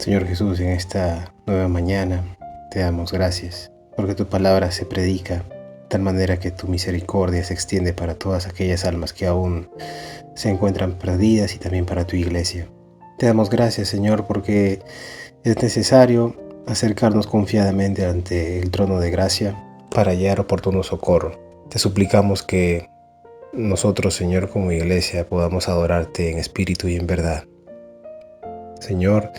Señor Jesús, en esta nueva mañana te damos gracias, porque tu palabra se predica de tal manera que tu misericordia se extiende para todas aquellas almas que aún se encuentran perdidas y también para tu iglesia. Te damos gracias, Señor, porque es necesario acercarnos confiadamente ante el trono de gracia para hallar oportuno socorro. Te suplicamos que nosotros, Señor, como iglesia, podamos adorarte en espíritu y en verdad. Señor,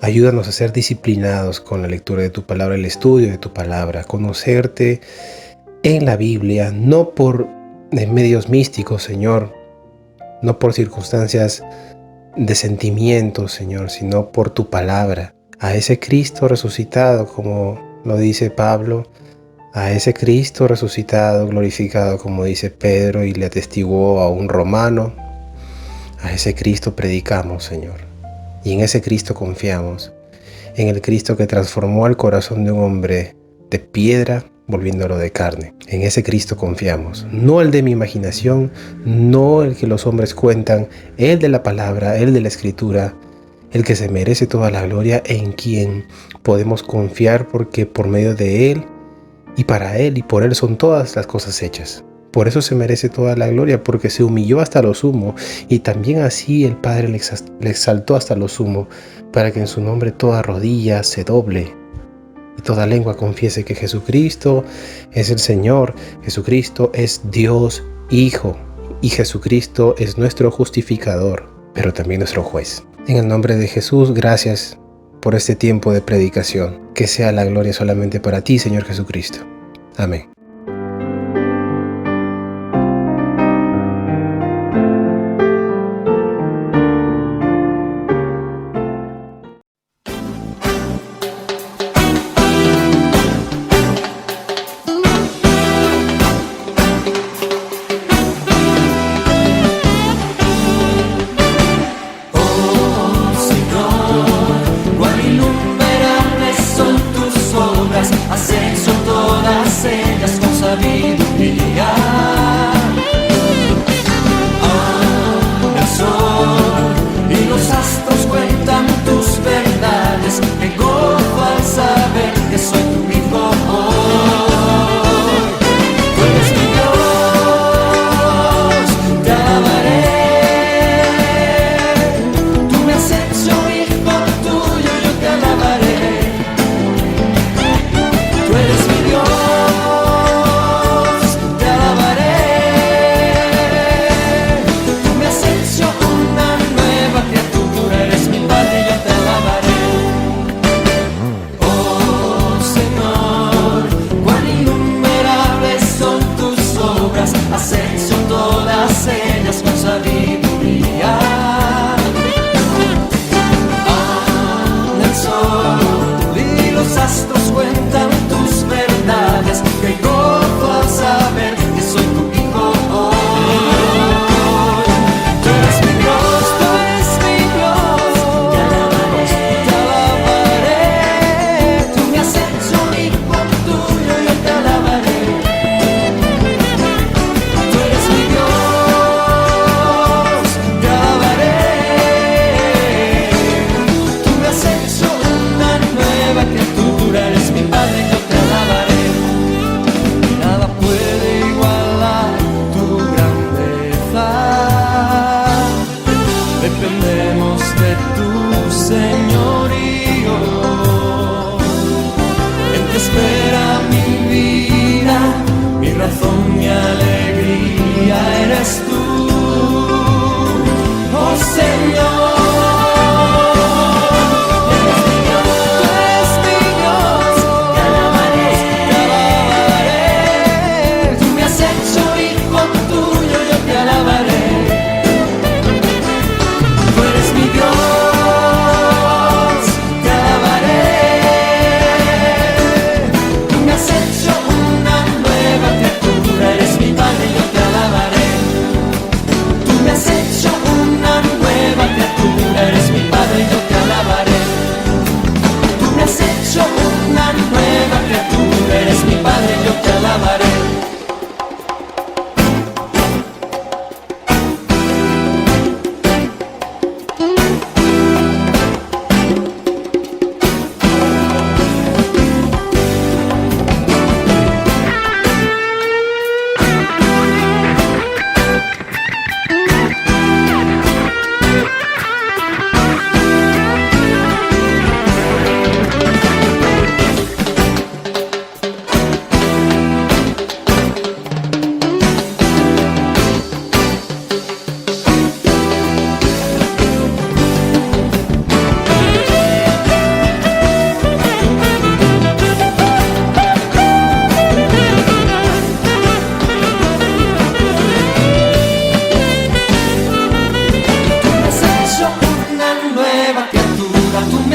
ayúdanos a ser disciplinados con la lectura de tu palabra, el estudio de tu palabra, conocerte en la Biblia, no por medios místicos, Señor, no por circunstancias de sentimientos, Señor, sino por tu palabra, a ese Cristo resucitado, como lo dice Pablo, a ese Cristo resucitado, glorificado, como dice Pedro y le atestiguó a un romano. A ese Cristo predicamos, Señor, y en ese Cristo confiamos, en el Cristo que transformó el corazón de un hombre de piedra volviéndolo de carne. En ese Cristo confiamos, no el de mi imaginación, no el que los hombres cuentan, el de la palabra, el de la Escritura, el que se merece toda la gloria, en quien podemos confiar porque por medio de Él y para Él y por Él son todas las cosas hechas. Por eso se merece toda la gloria, porque se humilló hasta lo sumo, y también así el Padre le exaltó hasta lo sumo, para que en su nombre toda rodilla se doble y toda lengua confiese que Jesucristo es el Señor, Jesucristo es Dios Hijo, y Jesucristo es nuestro justificador, pero también nuestro juez. En el nombre de Jesús, gracias por este tiempo de predicación. Que sea la gloria solamente para ti, Señor Jesucristo. Amén. Hacen son todas ellas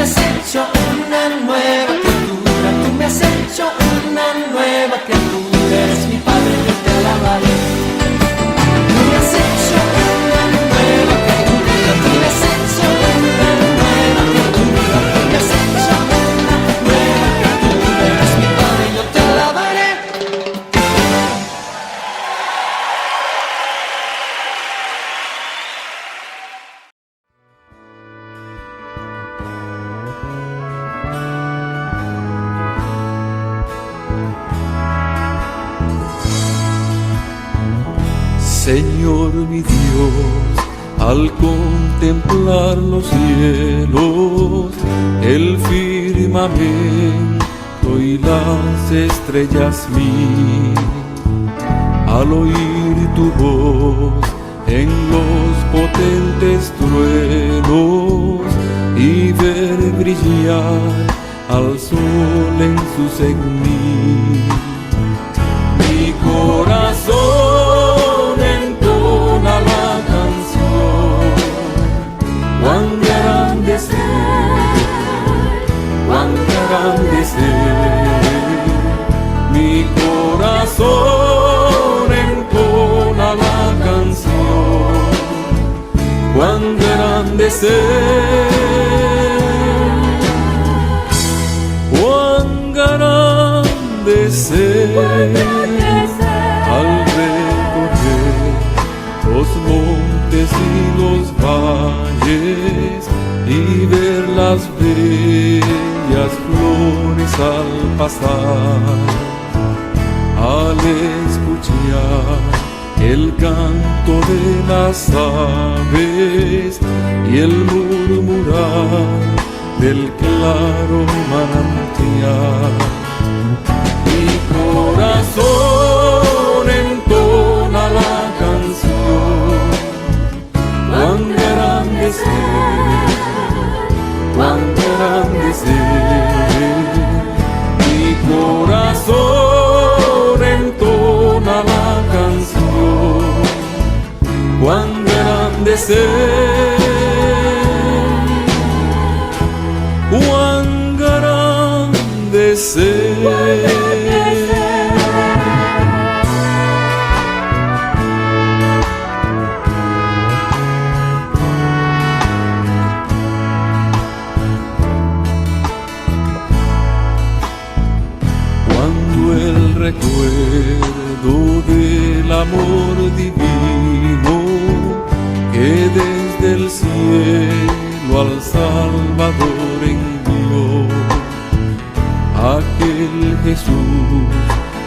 has hecho una nueva criatura, tú me has hecho una nueva criatura. Eres mi Padre, yo te alabaré. Tú me has hecho una nueva criatura, tú me has hecho una nueva criatura, tú me has hecho una nueva criatura. Eres mi Padre, yo te alabaré. Señor mi Dios, al contemplar los cielos, el firmamento y las estrellas mil, al oír tu voz en los potentes truenos y ver brillar al sol en su cegnil, mi corazón entona la canción. Cuán grande es Él, cuán grande es Él. Mi corazón entona la canción. Cuán grande es Él, cuán grande es Él. Al recorrer los montes y los valles y ver las bellas flores al pasar, al escuchar el canto de las aves y el murmurar del claro manantial, mi corazón entona la canción. Cuán grande es Él, cuán grande es Él. Mi corazón entona la canción. Cuán grande es Él, cuán grande es Él. Cuando el recuerdo del amor divino que desde el cielo al Salvador envió, aquel Jesús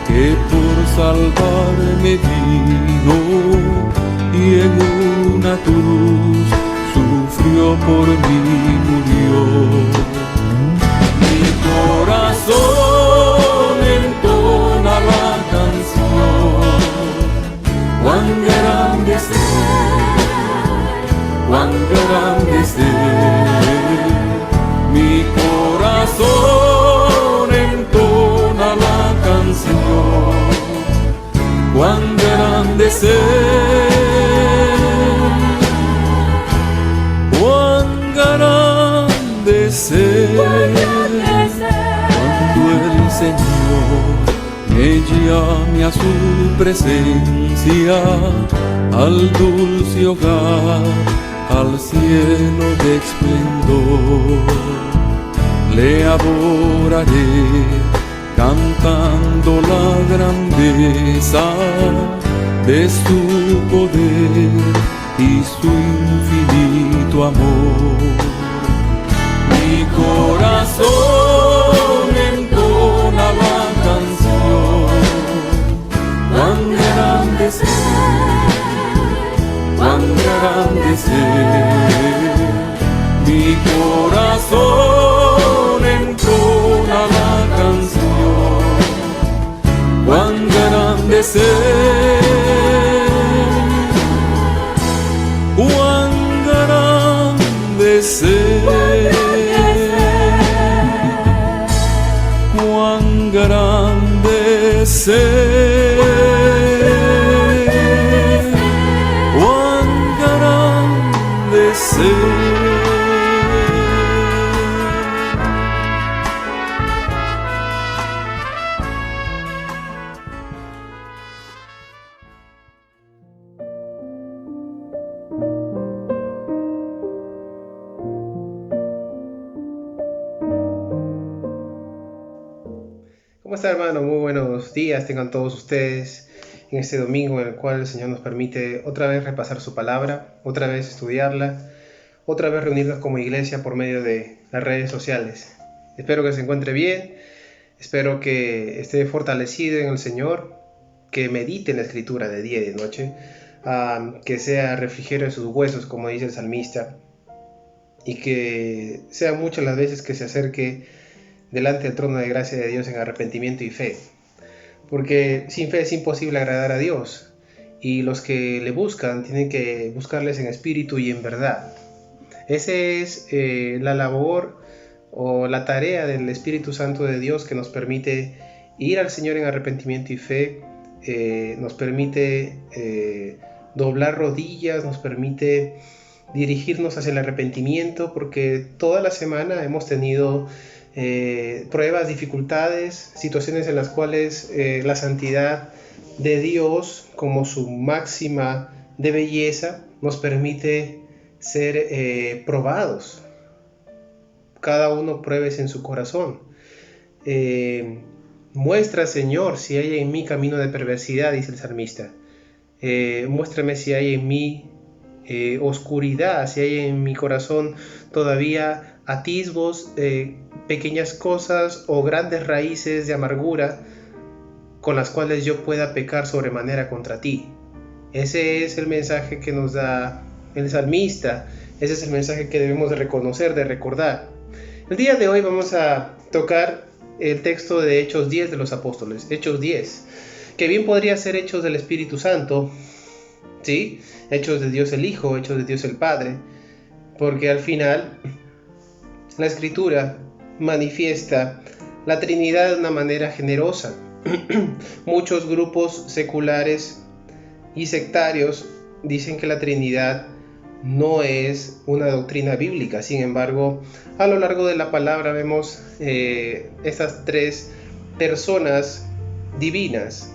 que por salvarme vino y en una cruz sufrió por mí, murió. Mi corazón entona la canción. Cuán grande es Él, cuán grande es Él. Mi corazón entona la canción. Cuán grande es Él, cuán grande es Él. Cuando el Señor me llame a su presencia, al dulce hogar, al cielo de esplendor, le adoraré cantando la grandeza de su poder y su infinito amor. Mi corazón entona la canción. Cuán grande es Él, cuán grande es Él. Mi corazón entona la canción. Cuán grande es Él, cuán grande es Él, cuán grande es Él, cuán grande es Él. está, hermano? Muy buenos días tengan todos ustedes en este domingo en el cual el Señor nos permite otra vez repasar su palabra, otra vez estudiarla, otra vez reunirnos como iglesia por medio de las redes sociales. Espero que se encuentre bien, espero que esté fortalecido en el Señor, que medite en la Escritura de día y de noche, que sea refrigerio de sus huesos, como dice el salmista, y que sean muchas las veces que se acerque delante del trono de gracia de Dios en arrepentimiento y fe, porque sin fe es imposible agradar a Dios, y los que le buscan tienen que buscarles en espíritu y en verdad. Esa es la labor o la tarea del Espíritu Santo de Dios, que nos permite ir al Señor en arrepentimiento y fe, nos permite doblar rodillas, nos permite dirigirnos hacia el arrepentimiento, porque toda la semana hemos tenido pruebas, dificultades, situaciones en las cuales la santidad de Dios, como su máxima de belleza, nos permite ser probados. Cada uno pruebes en su corazón. Muestra, Señor, si hay en mí camino de perversidad, dice el salmista. Muéstrame si hay en mí oscuridad, si hay en mi corazón todavía atisbos, pequeñas cosas o grandes raíces de amargura con las cuales yo pueda pecar sobremanera contra ti. Ese es el mensaje que nos da el salmista, ese es el mensaje que debemos de reconocer, de recordar. El día de hoy vamos a tocar el texto de Hechos 10 de los apóstoles, Hechos 10, que bien podría ser Hechos del Espíritu Santo, ¿sí? Hechos de Dios el Hijo, Hechos de Dios el Padre, porque al final la Escritura manifiesta la Trinidad de una manera generosa. Muchos grupos seculares y sectarios dicen que la Trinidad no es una doctrina bíblica. Sin embargo, a lo largo de la palabra vemos estas tres personas divinas,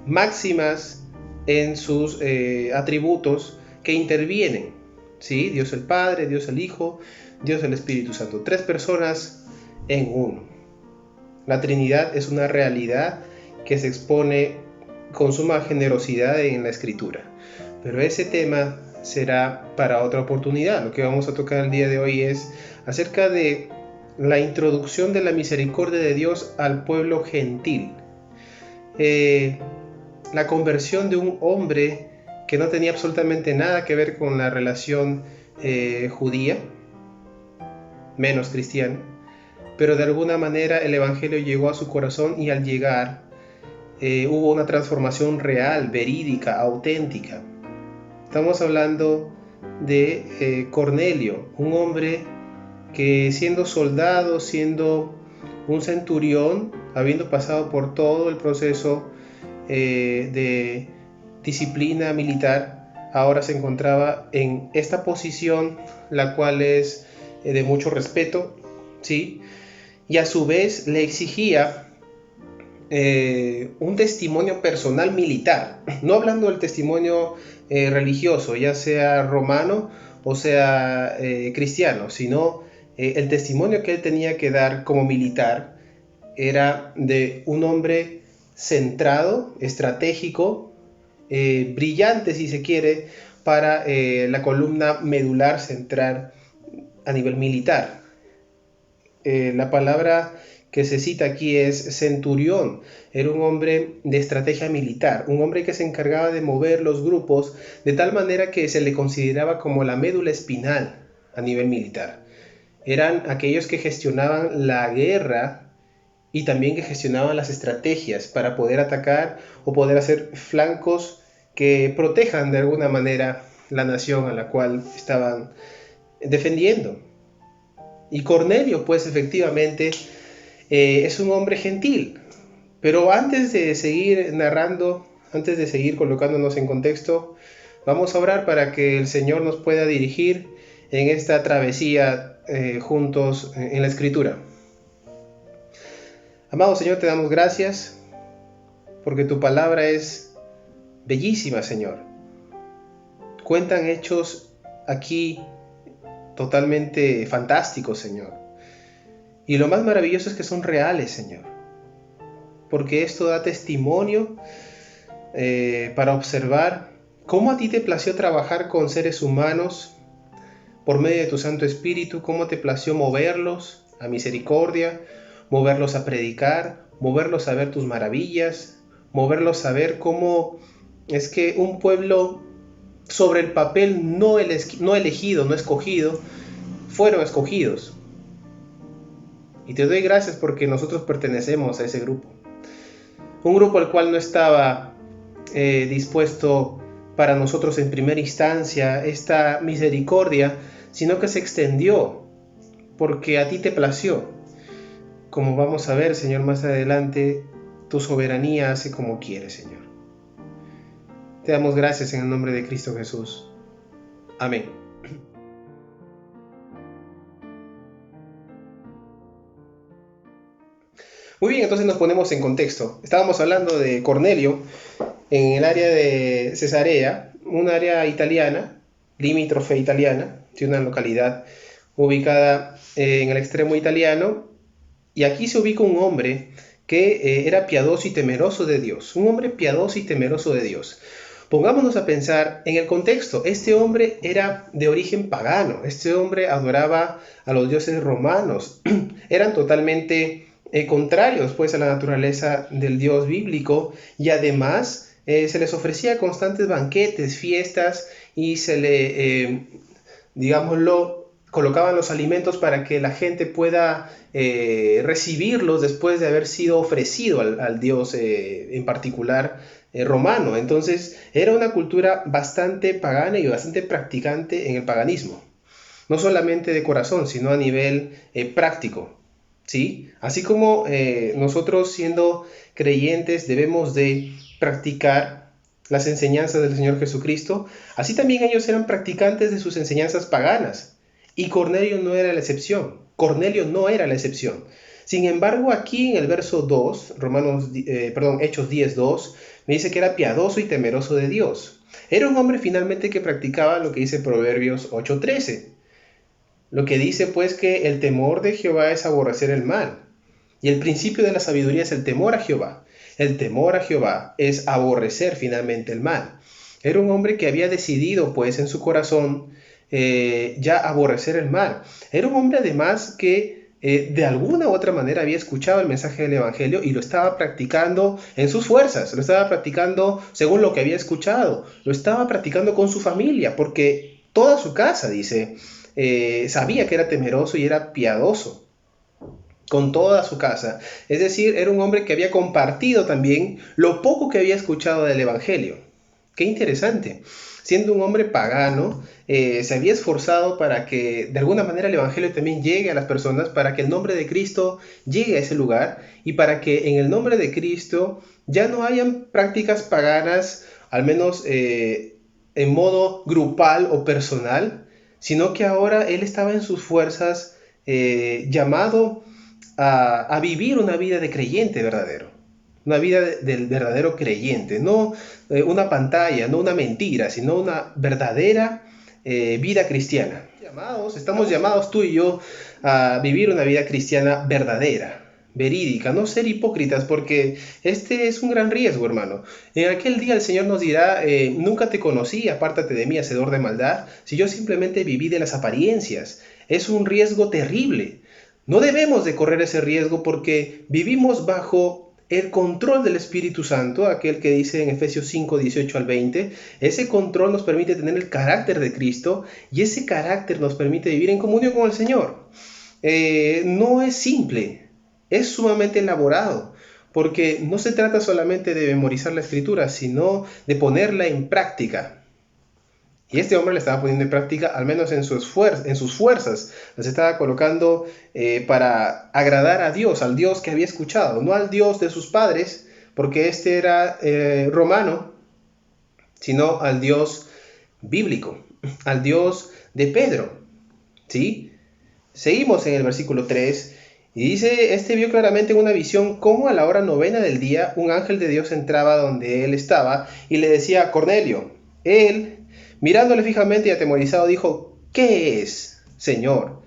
máximas en sus atributos, que intervienen, ¿sí? Dios el Padre, Dios el Hijo, Dios el Espíritu Santo. Tres personas en uno. La Trinidad es una realidad que se expone con suma generosidad en la Escritura. Pero ese tema será para otra oportunidad. Lo que vamos a tocar el día de hoy es acerca de la introducción de la misericordia de Dios al pueblo gentil. La conversión de un hombre que no tenía absolutamente nada que ver con la relación judía, menos cristiana, pero de alguna manera el Evangelio llegó a su corazón, y al llegar hubo una transformación real, verídica, auténtica. Estamos hablando de Cornelio, un hombre que, siendo soldado, siendo un centurión, habiendo pasado por todo el proceso de disciplina militar, ahora se encontraba en esta posición, la cual es de mucho respeto, ¿sí? Y a su vez le exigía un testimonio personal militar, no hablando del testimonio religioso, ya sea romano o sea cristiano, sino el testimonio que él tenía que dar como militar era de un hombre centrado, estratégico, brillante si se quiere, para la columna medular central a nivel militar. La palabra que se cita aquí es centurión. Era un hombre de estrategia militar, un hombre que se encargaba de mover los grupos de tal manera que se le consideraba como la médula espinal a nivel militar. Eran aquellos que gestionaban la guerra y también que gestionaban las estrategias para poder atacar o poder hacer flancos que protejan de alguna manera la nación a la cual estaban defendiendo. Y Cornelio, pues efectivamente, es un hombre gentil. Pero antes de seguir narrando, antes de seguir colocándonos en contexto, vamos a orar para que el Señor nos pueda dirigir en esta travesía juntos en la Escritura. Amado Señor, te damos gracias porque tu palabra es bellísima, Señor. Cuentan hechos aquí totalmente fantásticos, Señor. Y lo más maravilloso es que son reales, Señor. porque esto da testimonio para observar cómo a ti te plació trabajar con seres humanos por medio de tu Santo Espíritu, cómo te plació moverlos a misericordia, moverlos a predicar, moverlos a ver tus maravillas, moverlos a ver cómo es que un pueblo sobre el papel no elegido, no escogido, fueron escogidos. Y te doy gracias porque nosotros pertenecemos a ese grupo. Un grupo al cual no estaba dispuesto para nosotros en primera instancia esta misericordia, sino que se extendió porque a ti te plació. Como vamos a ver, Señor, más adelante, tu soberanía hace como quiere, Señor. Te damos gracias en el nombre de Cristo Jesús. Amén. Muy bien, entonces nos ponemos en contexto. Estábamos hablando de Cornelio en el área de Cesarea, un área italiana, limítrofe italiana, de una localidad ubicada en el extremo italiano. Y aquí se ubica un hombre que era piadoso y temeroso de Dios. Un hombre piadoso y temeroso de Dios. Pongámonos a pensar en el contexto. Este hombre era de origen pagano. Este hombre adoraba a los dioses romanos. Eran totalmente contrarios pues a la naturaleza del Dios bíblico, y además se les ofrecía constantes banquetes, fiestas, y se le, digámoslo, colocaban los alimentos para que la gente pueda recibirlos después de haber sido ofrecido al Dios en particular romano. Entonces era una cultura bastante pagana y bastante practicante en el paganismo, no solamente de corazón, sino a nivel práctico. ¿Sí? Así como nosotros siendo creyentes debemos de practicar las enseñanzas del Señor Jesucristo, así también ellos eran practicantes de sus enseñanzas paganas. Y Cornelio no era la excepción. Cornelio no era la excepción. Sin embargo, aquí en el verso 2, Hechos 10:2, me dice que era piadoso y temeroso de Dios. Era un hombre finalmente que practicaba lo que dice Proverbios 8:13. Lo que dice pues que el temor de Jehová es aborrecer el mal. Y el principio de la sabiduría es el temor a Jehová. El temor a Jehová es aborrecer finalmente el mal. Era un hombre que había decidido pues en su corazón ya aborrecer el mal. Era un hombre además que de alguna u otra manera había escuchado el mensaje del Evangelio y lo estaba practicando en sus fuerzas. Lo estaba practicando según lo que había escuchado. Lo estaba practicando con su familia, porque toda su casa, dice, sabía que era temeroso y era piadoso con toda su casa. Es decir, era un hombre que había compartido también lo poco que había escuchado del Evangelio. Qué interesante. Siendo un hombre pagano, se había esforzado para que de alguna manera el Evangelio también llegue a las personas, para que el nombre de Cristo llegue a ese lugar y para que en el nombre de Cristo ya no hayan prácticas paganas, al menos en modo grupal o personal, sino que ahora él estaba en sus fuerzas llamado a vivir una vida de creyente verdadero, una vida del verdadero creyente, no una pantalla, no una mentira, sino una verdadera vida cristiana. Estamos llamados tú y yo a vivir una vida cristiana verdadera, verídica, no ser hipócritas, porque este es un gran riesgo, hermano. En aquel día el Señor nos dirá, nunca te conocí, apártate de mí, hacedor de maldad, si yo simplemente viví de las apariencias. Es un riesgo terrible. No debemos de correr ese riesgo porque vivimos bajo el control del Espíritu Santo, aquel que dice en Efesios 5, 18 al 20, ese control nos permite tener el carácter de Cristo y ese carácter nos permite vivir en comunión con el Señor. No es simple. Es sumamente elaborado, porque no se trata solamente de memorizar la Escritura, sino de ponerla en práctica. Y este hombre la estaba poniendo en práctica, al menos en sus fuerzas. Las estaba colocando para agradar a Dios, al Dios que había escuchado, no al Dios de sus padres, porque este era romano, sino al Dios bíblico, al Dios de Pedro. ¿Sí? Seguimos en el versículo 3. Y dice, este vio claramente en una visión cómo a la hora 9 del día un ángel de Dios entraba donde él estaba y le decía, Cornelio. Él, mirándole fijamente y atemorizado, dijo, ¿qué es, Señor?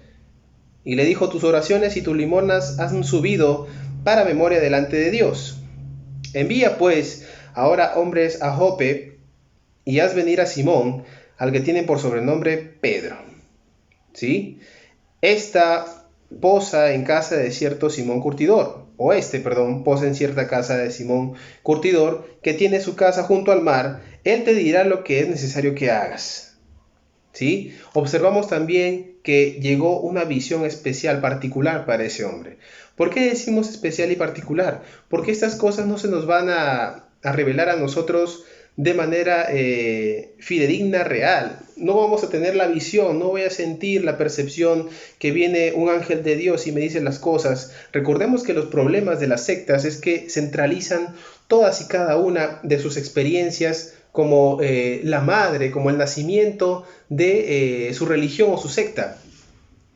Y le dijo, tus oraciones y tus limonas han subido para memoria delante de Dios. Envía pues ahora hombres a Jope y haz venir a Simón, al que tienen por sobrenombre Pedro. ¿Sí? Esta posa en casa de cierto Simón Curtidor, posa en cierta casa de Simón Curtidor, que tiene su casa junto al mar. Él te dirá lo que es necesario que hagas. ¿Sí? Observamos también que llegó una visión especial, particular para ese hombre. ¿Por qué decimos especial y particular? Porque estas cosas no se nos van a revelar a nosotros de manera fidedigna, real. No vamos a tener la visión, no voy a sentir la percepción que viene un ángel de Dios y me dice las cosas. Recordemos que los problemas de las sectas es que centralizan todas y cada una de sus experiencias como la madre, como el nacimiento de su religión o su secta.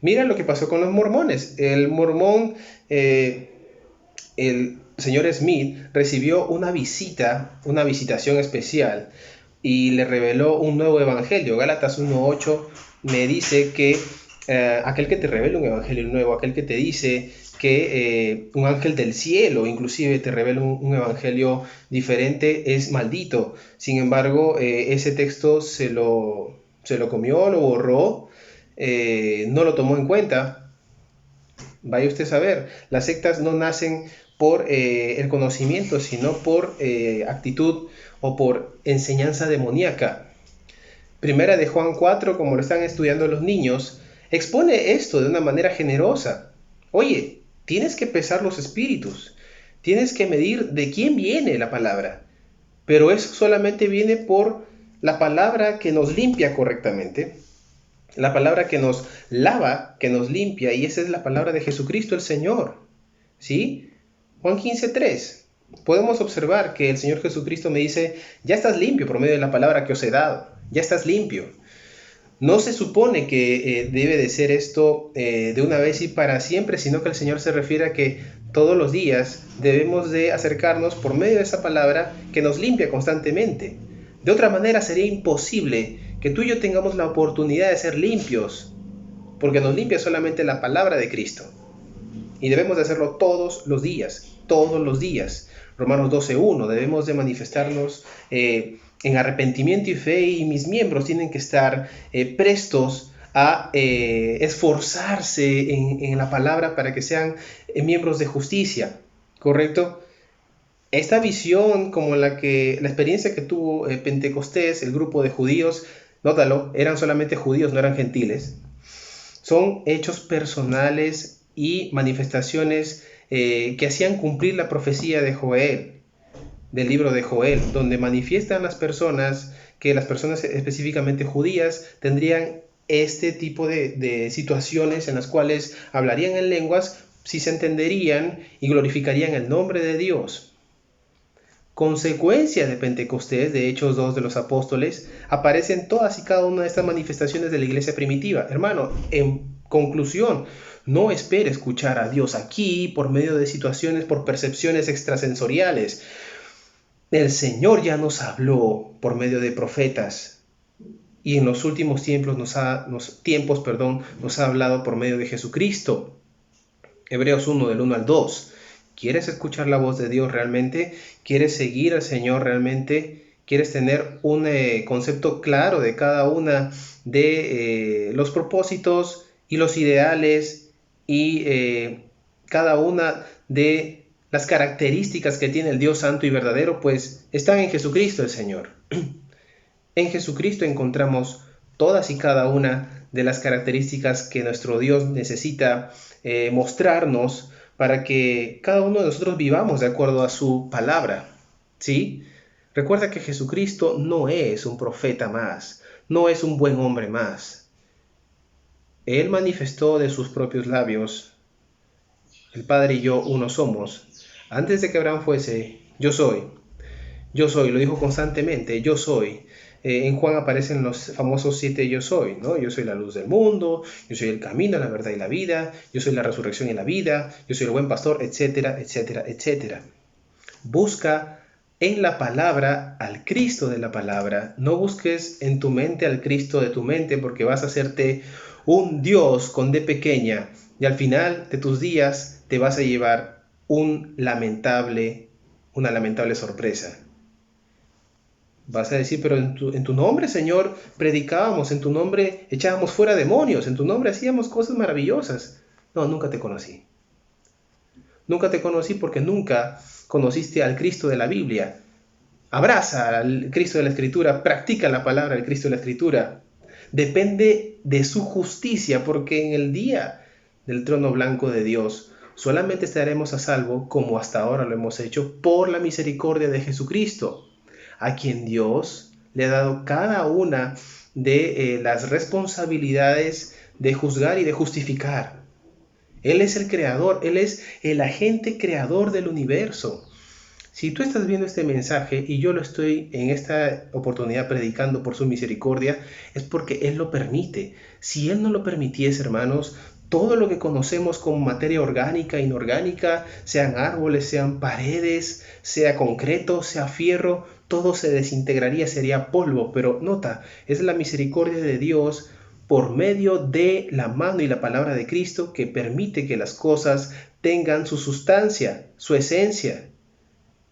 Mira lo que pasó con los mormones. El mormón, el señor Smith, recibió una visitación especial y le reveló un nuevo evangelio. Gálatas 1:8 me dice que aquel que te revela un evangelio nuevo, aquel que te dice que un ángel del cielo inclusive te revela un evangelio diferente, es maldito. Sin embargo, ese texto se lo comió, lo borró, no lo tomó en cuenta. Vaya usted a saber, las sectas no nacen por el conocimiento, sino por actitud o por enseñanza demoníaca. Primera de Juan 4, como lo están estudiando los niños, expone esto de una manera generosa. Oye, tienes que pesar los espíritus, tienes que medir de quién viene la palabra, pero eso solamente viene por la palabra que nos limpia correctamente, la palabra que nos lava, que nos limpia, y esa es la palabra de Jesucristo el Señor. ¿Sí? Juan 15:3. Podemos observar que el Señor Jesucristo me dice, ya estás limpio por medio de la palabra que os he dado, ya estás limpio. No se supone que debe de ser esto de una vez y para siempre, sino que el Señor se refiere a que todos los días debemos de acercarnos por medio de esa palabra que nos limpia constantemente. De otra manera sería imposible que tú y yo tengamos la oportunidad de ser limpios, porque nos limpia solamente la palabra de Cristo. Y debemos de hacerlo todos los días, todos los días. Romanos 12:1, debemos de manifestarnos en arrepentimiento y fe, y mis miembros tienen que estar prestos a esforzarse en la palabra para que sean miembros de justicia, ¿correcto? Esta visión, como la experiencia que tuvo Pentecostés, el grupo de judíos, nótalo, eran solamente judíos, no eran gentiles, son hechos personales y manifestaciones que hacían cumplir la profecía de Joel, del libro de Joel, donde manifiestan las personas que las personas específicamente judías tendrían este tipo de situaciones en las cuales hablarían en lenguas, si se entenderían y glorificarían el nombre de Dios. Consecuencia de Pentecostés, de Hechos 2 de los Apóstoles, aparecen todas y cada una de estas manifestaciones de la iglesia primitiva. Hermano, en conclusión, no espere escuchar a Dios aquí por medio de situaciones, por percepciones extrasensoriales. El Señor ya nos habló por medio de profetas, y en los últimos tiempos nos ha hablado por medio de Jesucristo. Hebreos 1, del 1 al 2. ¿Quieres escuchar la voz de Dios realmente? ¿Quieres seguir al Señor realmente? ¿Quieres tener un concepto claro de cada una de los propósitos y los ideales y cada una de las características que tiene el Dios santo y verdadero? Pues están en Jesucristo el Señor. En Jesucristo encontramos todas y cada una de las características que nuestro Dios necesita mostrarnos para que cada uno de nosotros vivamos de acuerdo a su palabra. ¿Sí? Recuerda que Jesucristo no es un profeta más, no es un buen hombre más. Él manifestó de sus propios labios, el Padre y yo uno somos. Antes de que Abraham fuese, yo soy, lo dijo constantemente, yo soy. En Juan aparecen los famosos 7 yo soy, ¿no? Yo soy la luz del mundo, yo soy el camino, la verdad y la vida, yo soy la resurrección y la vida, yo soy el buen pastor, etcétera, etcétera, etcétera. Busca en la palabra al Cristo de la palabra. No busques en tu mente al Cristo de tu mente, porque vas a hacerte un Dios con D pequeña, y al final de tus días te vas a llevar un lamentable una lamentable sorpresa. Vas a decir, pero en tu nombre, Señor, predicábamos, en tu nombre echábamos fuera demonios, en tu nombre hacíamos cosas maravillosas. No, nunca te conocí. Nunca te conocí porque nunca conociste al Cristo de la Biblia. Abraza al Cristo de la Escritura, practica la palabra del Cristo de la Escritura. Depende de su justicia, porque en el día del trono blanco de Dios solamente estaremos a salvo, como hasta ahora lo hemos hecho, por la misericordia de Jesucristo, a quien Dios le ha dado cada una de las responsabilidades de juzgar y de justificar. Él es el creador, Él es el agente creador del universo. Si tú estás viendo este mensaje y yo lo estoy en esta oportunidad predicando por su misericordia, es porque Él lo permite. Si Él no lo permitiese, hermanos, todo lo que conocemos como materia orgánica, inorgánica, sean árboles, sean paredes, sea concreto, sea fierro, todo se desintegraría, sería polvo. Pero nota, es la misericordia de Dios por medio de la mano y la palabra de Cristo que permite que las cosas tengan su sustancia, su esencia,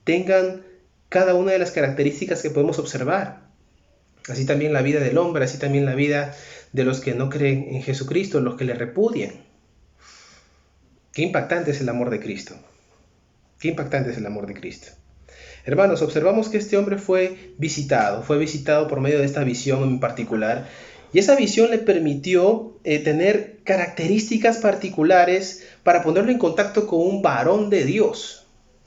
tengan cada una de las características que podemos observar. Así también la vida del hombre, así también la vida de los que no creen en Jesucristo, los que le repudian. Qué impactante es el amor de Cristo. Qué impactante es el amor de Cristo. Hermanos, observamos que este hombre fue visitado por medio de esta visión en particular. Y esa visión le permitió tener características particulares para ponerlo en contacto con un varón de Dios.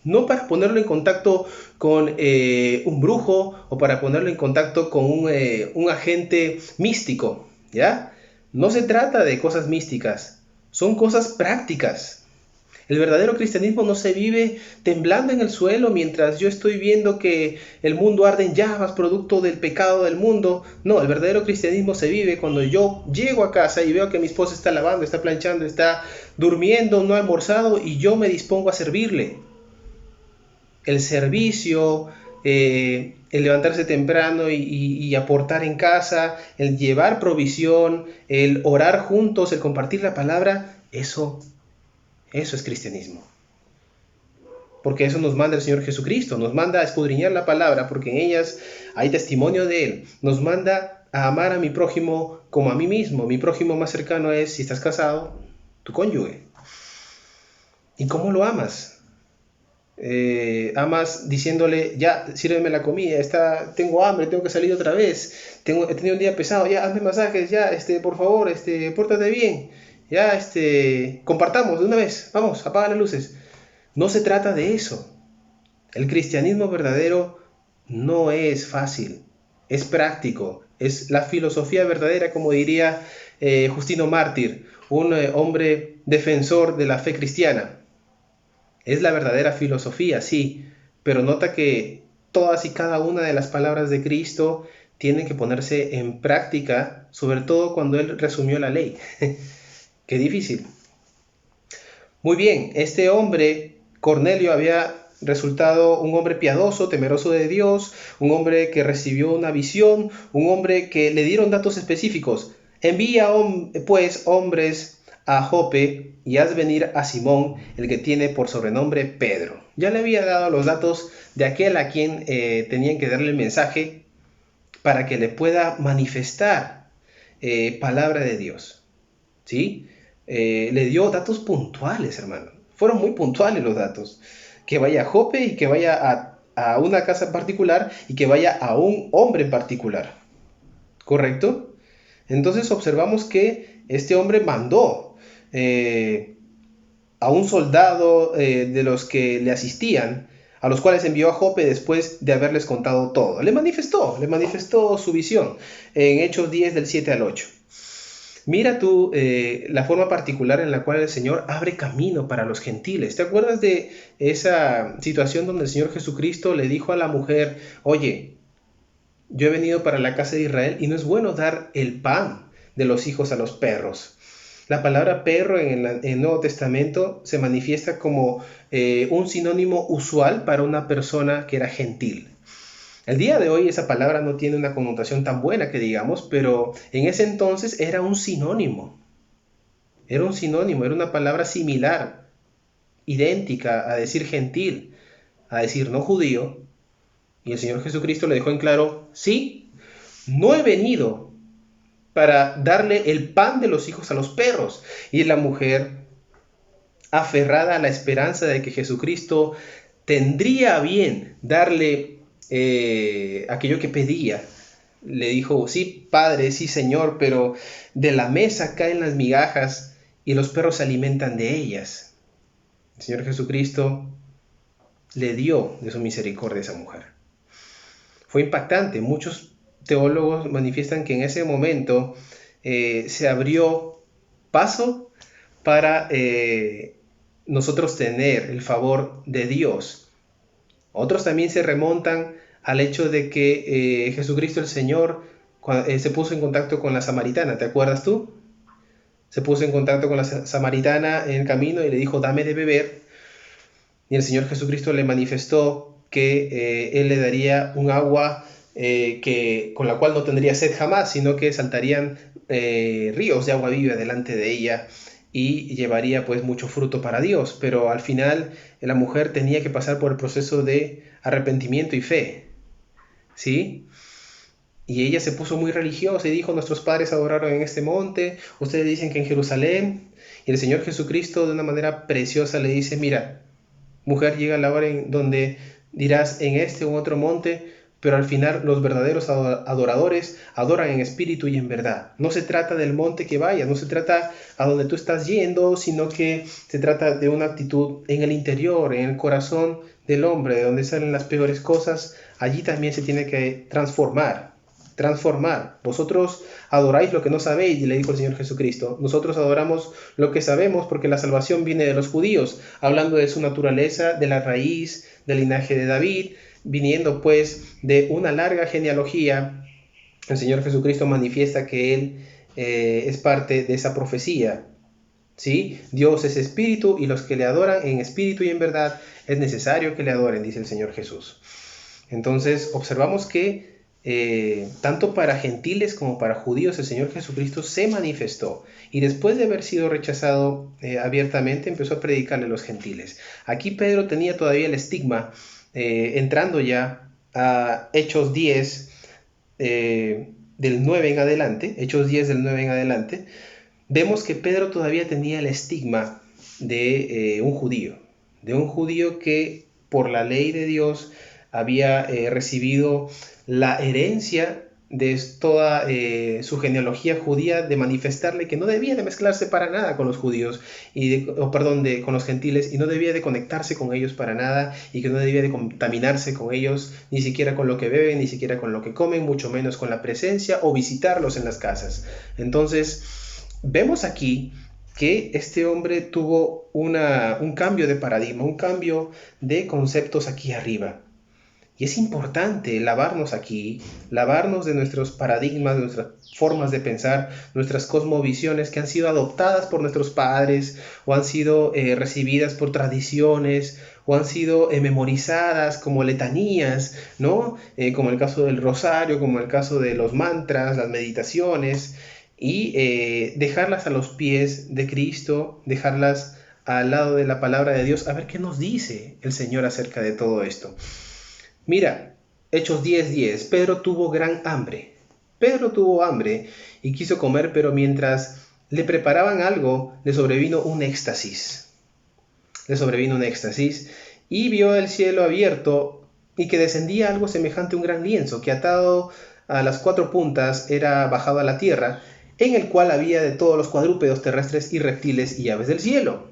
No para ponerlo en contacto con un brujo o para ponerlo en contacto con un agente místico, ¿ya? No se trata de cosas místicas, son cosas prácticas. El verdadero cristianismo no se vive temblando en el suelo mientras yo estoy viendo que el mundo arde en llamas producto del pecado del mundo. No, el verdadero cristianismo se vive cuando yo llego a casa y veo que mi esposa está lavando, está planchando, está durmiendo, no ha almorzado y yo me dispongo a servirle. El servicio, el levantarse temprano y aportar en casa, el llevar provisión, el orar juntos, el compartir la palabra, eso es cristianismo. Porque eso nos manda el Señor Jesucristo, nos manda a escudriñar la palabra, porque en ellas hay testimonio de Él. Nos manda a amar a mi prójimo como a mí mismo. Mi prójimo más cercano es, si estás casado, tu cónyuge. ¿Y cómo lo amas? Amas diciéndole, ya, sírveme la comida, tengo hambre, tengo que salir otra vez, he tenido un día pesado, ya, hazme masajes, ya, por favor, pórtate bien. Ya, compartamos de una vez, vamos, apaga las luces. No se trata de eso. El cristianismo verdadero no es fácil, es práctico, es la filosofía verdadera, como diría Justino Mártir, un hombre defensor de la fe cristiana. Es la verdadera filosofía, sí, pero nota que todas y cada una de las palabras de Cristo tienen que ponerse en práctica, sobre todo cuando Él resumió la ley. Qué difícil. Muy bien, este hombre, Cornelio, había resultado un hombre piadoso, temeroso de Dios, un hombre que recibió una visión, un hombre que le dieron datos específicos. Envía pues hombres a Jope y haz venir a Simón, el que tiene por sobrenombre Pedro. Ya le había dado los datos de aquel a quien tenían que darle el mensaje para que le pueda manifestar palabra de Dios. ¿Sí? Le dio datos puntuales, hermano. Fueron muy puntuales los datos. Que vaya a Jope y que vaya a una casa en particular y que vaya a un hombre en particular. ¿Correcto? Entonces observamos que este hombre mandó a un soldado de los que le asistían, a los cuales envió a Jope después de haberles contado todo. Le manifestó su visión en Hechos 10 del 7 al 8. Mira tú la forma particular en la cual el Señor abre camino para los gentiles. ¿Te acuerdas de esa situación donde el Señor Jesucristo le dijo a la mujer, oye, yo he venido para la casa de Israel y no es bueno dar el pan de los hijos a los perros? La palabra perro en el Nuevo Testamento se manifiesta como un sinónimo usual para una persona que era gentil. El día de hoy esa palabra no tiene una connotación tan buena que digamos, pero en ese entonces era un sinónimo. Era un sinónimo, era una palabra similar, idéntica a decir gentil. a decir no judío, y el Señor Jesucristo le dejó en claro, sí, no he venido para darle el pan de los hijos a los perros. Y la mujer, aferrada a la esperanza de que Jesucristo tendría a bien darle aquello que pedía, le dijo, sí, Padre, sí, Señor, pero de la mesa caen las migajas y los perros se alimentan de ellas. El Señor Jesucristo le dio de su misericordia a esa mujer. Fue impactante. Muchos teólogos manifiestan que en ese momento se abrió paso para nosotros tener el favor de Dios. Otros también se remontan al hecho de que Jesucristo el Señor se puso en contacto con la samaritana. ¿Te acuerdas tú? Se puso en contacto con la samaritana en el camino y le dijo, dame de beber. Y el Señor Jesucristo le manifestó que Él le daría un agua con la cual no tendría sed jamás, sino que saltarían ríos de agua viva delante de ella y llevaría pues mucho fruto para Dios. Pero al final la mujer tenía que pasar por el proceso de arrepentimiento y fe, ¿sí? Y ella se puso muy religiosa y dijo, nuestros padres adoraron en este monte, ustedes dicen que en Jerusalén. Y el Señor Jesucristo de una manera preciosa le dice, mira, mujer, llega la hora en donde dirás en este u otro monte, pero al final los verdaderos adoradores adoran en espíritu y en verdad. No se trata del monte que vayas, no se trata a donde tú estás yendo, sino que se trata de una actitud en el interior, en el corazón del hombre, de donde salen las peores cosas. Allí también se tiene que transformar. Vosotros adoráis lo que no sabéis, y le dijo el Señor Jesucristo. Nosotros adoramos lo que sabemos porque la salvación viene de los judíos, hablando de su naturaleza, de la raíz, del linaje de David, viniendo pues de una larga genealogía. El Señor Jesucristo manifiesta que Él es parte de esa profecía, ¿sí? Dios es espíritu y los que le adoran en espíritu y en verdad es necesario que le adoren, dice el Señor Jesús. Entonces observamos que tanto para gentiles como para judíos el Señor Jesucristo se manifestó, y después de haber sido rechazado abiertamente empezó a predicarle a los gentiles. Aquí Pedro tenía todavía el estigma, entrando ya a Hechos 10 del 9 en adelante. Hechos 10 del 9 en adelante, vemos que Pedro todavía tenía el estigma de un judío que por la ley de Dios había recibido la herencia de toda su genealogía judía, de manifestarle que no debía de mezclarse para nada con los judíos, con los gentiles, y no debía de conectarse con ellos para nada, y que no debía de contaminarse con ellos, ni siquiera con lo que beben, ni siquiera con lo que comen, mucho menos con la presencia o visitarlos en las casas. Entonces, vemos aquí que este hombre tuvo un cambio de paradigma, un cambio de conceptos aquí arriba. Y es importante lavarnos aquí, lavarnos de nuestros paradigmas, de nuestras formas de pensar, nuestras cosmovisiones que han sido adoptadas por nuestros padres, o han sido recibidas por tradiciones, o han sido memorizadas como letanías, ¿no? Como el caso del rosario, como el caso de los mantras, las meditaciones, y dejarlas a los pies de Cristo, dejarlas al lado de la palabra de Dios, a ver qué nos dice el Señor acerca de todo esto. Mira, Hechos 10:10, Pedro tuvo gran hambre. Pedro tuvo hambre y quiso comer, pero mientras le preparaban algo, le sobrevino un éxtasis. Y vio el cielo abierto y que descendía algo semejante a un gran lienzo, que atado a las 4 puntas era bajado a la tierra, en el cual había de todos los cuadrúpedos terrestres y reptiles y aves del cielo.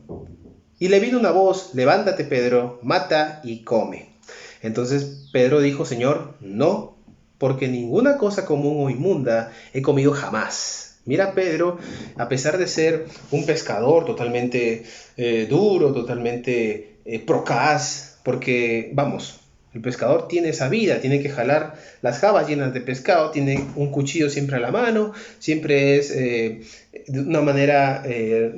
Y le vino una voz, levántate Pedro, mata y come. Entonces Pedro dijo, Señor, no, porque ninguna cosa común o inmunda he comido jamás. Mira, Pedro, a pesar de ser un pescador totalmente duro, totalmente procaz, porque, vamos, el pescador tiene esa vida, tiene que jalar las jabas llenas de pescado, tiene un cuchillo siempre a la mano, siempre es de una manera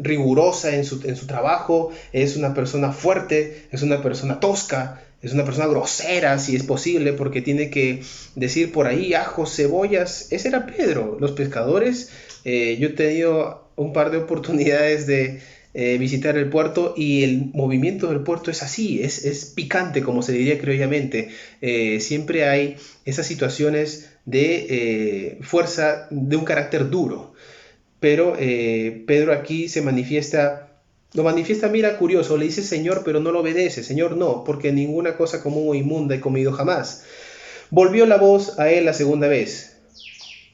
rigurosa en su trabajo, es una persona fuerte, es una persona tosca, es una persona grosera, si es posible, porque tiene que decir por ahí ajos, cebollas. Ese era Pedro. Los pescadores, yo he tenido un par de oportunidades de visitar el puerto, y el movimiento del puerto es así, es picante, como se diría criollamente. Siempre hay esas situaciones de fuerza, de un carácter duro. Pero Pedro aquí lo manifiesta, mira, curioso, le dice Señor, pero no lo obedece. Señor, no, porque ninguna cosa común o inmunda he comido jamás. Volvió la voz a él la segunda vez.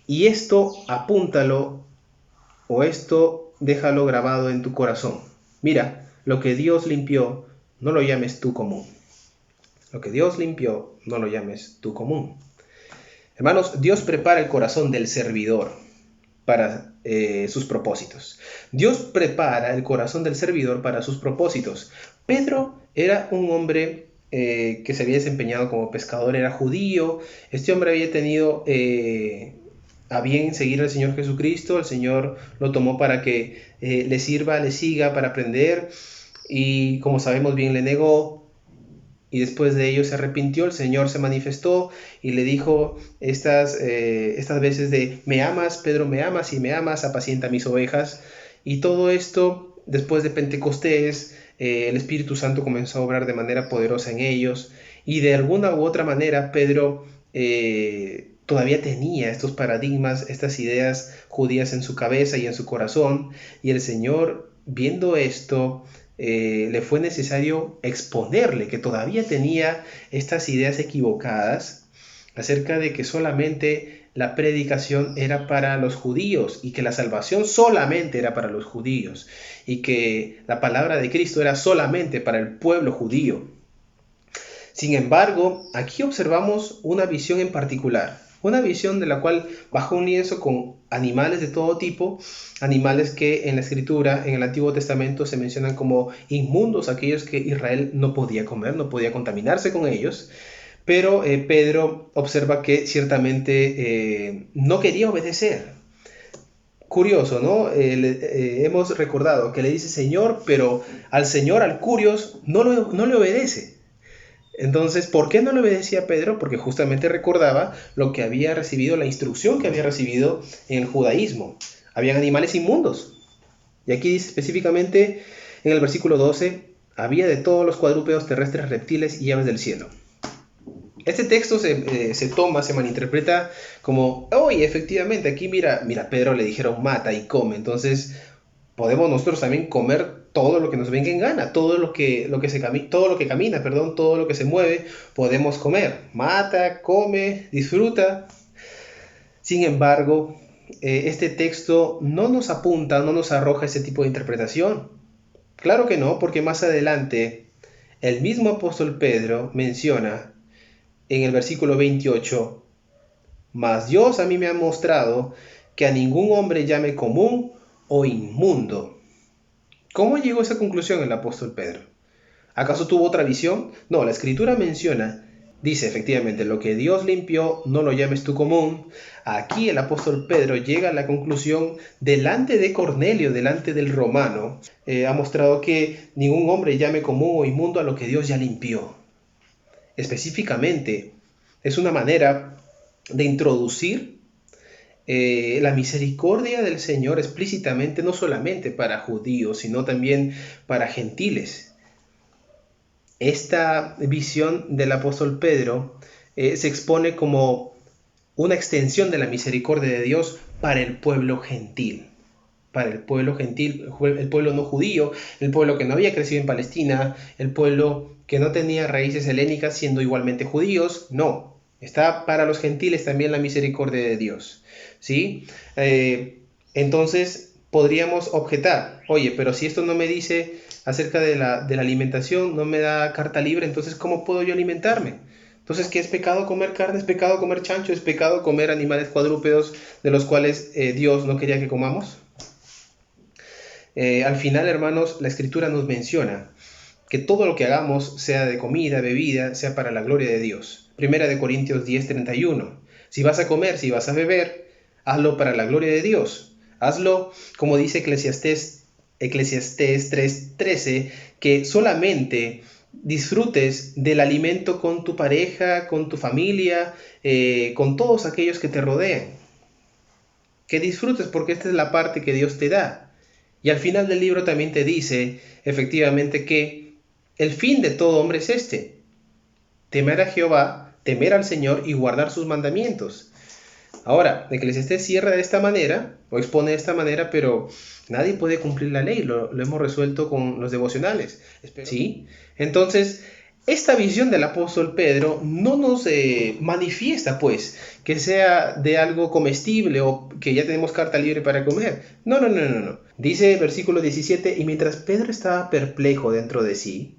Y esto apúntalo, o esto déjalo grabado en tu corazón. Mira, lo que Dios limpió, no lo llames tú común. Lo que Dios limpió, no lo llames tú común. Hermanos, Dios prepara el corazón del servidor para sus propósitos. Dios prepara el corazón del servidor para sus propósitos. Pedro era un hombre que se había desempeñado como pescador, era judío. Este hombre había tenido a bien seguir al Señor Jesucristo. El Señor lo tomó para que le sirva, le siga, para aprender, y como sabemos bien le negó. Y después de ello se arrepintió, el Señor se manifestó y le dijo estas veces de: me amas, Pedro, me amas, y me amas, apacienta mis ovejas. Y todo esto, después de Pentecostés, el Espíritu Santo comenzó a obrar de manera poderosa en ellos, y de alguna u otra manera Pedro todavía tenía estos paradigmas, estas ideas judías en su cabeza y en su corazón, y el Señor, viendo esto, le fue necesario exponerle que todavía tenía estas ideas equivocadas acerca de que solamente la predicación era para los judíos, y que la salvación solamente era para los judíos, y que la palabra de Cristo era solamente para el pueblo judío. Sin embargo, aquí observamos una visión en particular, una visión de la cual bajó un lienzo con animales de todo tipo, animales que en la Escritura, en el Antiguo Testamento, se mencionan como inmundos, aquellos que Israel no podía comer, no podía contaminarse con ellos. Pero Pedro observa que ciertamente no quería obedecer. Curioso, ¿no? Hemos recordado que le dice Señor, pero al Señor, al Curios, no le obedece. Entonces, ¿por qué no le obedecía Pedro? Porque justamente recordaba lo que había recibido, la instrucción que había recibido en el judaísmo. Habían animales inmundos. Y aquí dice específicamente en el versículo 12: había de todos los cuadrúpedos terrestres, reptiles y aves del cielo. Este texto se malinterpreta como: oye, efectivamente, aquí mira, Pedro le dijeron mata y come. Entonces, podemos nosotros también comer todo lo que nos venga en gana, todo lo que camina, todo lo que se mueve, podemos comer. Mata, come, disfruta. Sin embargo, este texto no nos apunta, no nos arroja ese tipo de interpretación. Claro que no, porque más adelante el mismo apóstol Pedro menciona en el versículo 28: mas Dios a mí me ha mostrado que a ningún hombre llame común o inmundo. ¿Cómo llegó a esa conclusión el apóstol Pedro? ¿Acaso tuvo otra visión? No, la Escritura dice efectivamente: lo que Dios limpió, no lo llames tú común. Aquí el apóstol Pedro llega a la conclusión delante de Cornelio, delante del romano. Ha mostrado que ningún hombre llame común o inmundo a lo que Dios ya limpió. Específicamente, es una manera de introducir la misericordia del Señor explícitamente, no solamente para judíos, sino también para gentiles. Esta visión del apóstol Pedro se expone como una extensión de la misericordia de Dios para el pueblo gentil. Para el pueblo gentil, el pueblo no judío, el pueblo que no había crecido en Palestina, el pueblo que no tenía raíces helénicas siendo igualmente judíos. No, está para los gentiles también la misericordia de Dios. ¿Sí? Entonces podríamos objetar: oye, pero si esto no me dice acerca de la alimentación, no me da carta libre, entonces ¿cómo puedo yo alimentarme? Entonces, ¿qué es pecado comer carne? ¿Es pecado comer chancho? ¿Es pecado comer animales cuadrúpedos de los cuales Dios no quería que comamos? Al final, hermanos, la Escritura nos menciona que todo lo que hagamos, sea de comida, bebida, sea para la gloria de Dios. 1 Corintios 10:31. Si vas a comer, si vas a beber, hazlo para la gloria de Dios. Hazlo, como dice Eclesiastés 3:13, que solamente disfrutes del alimento con tu pareja, con tu familia, con todos aquellos que te rodean. Que disfrutes, porque esta es la parte que Dios te da. Y al final del libro también te dice, efectivamente, que el fin de todo hombre es este: temer a Jehová, temer al Señor y guardar sus mandamientos. Ahora, Eclesiastés cierra de esta manera, o expone de esta manera, pero nadie puede cumplir la ley, lo hemos resuelto con los devocionales, ¿sí? Entonces, esta visión del apóstol Pedro no nos manifiesta, pues, que sea de algo comestible o que ya tenemos carta libre para comer. No, no, no, no, no. Dice el versículo 17, y mientras Pedro estaba perplejo dentro de sí,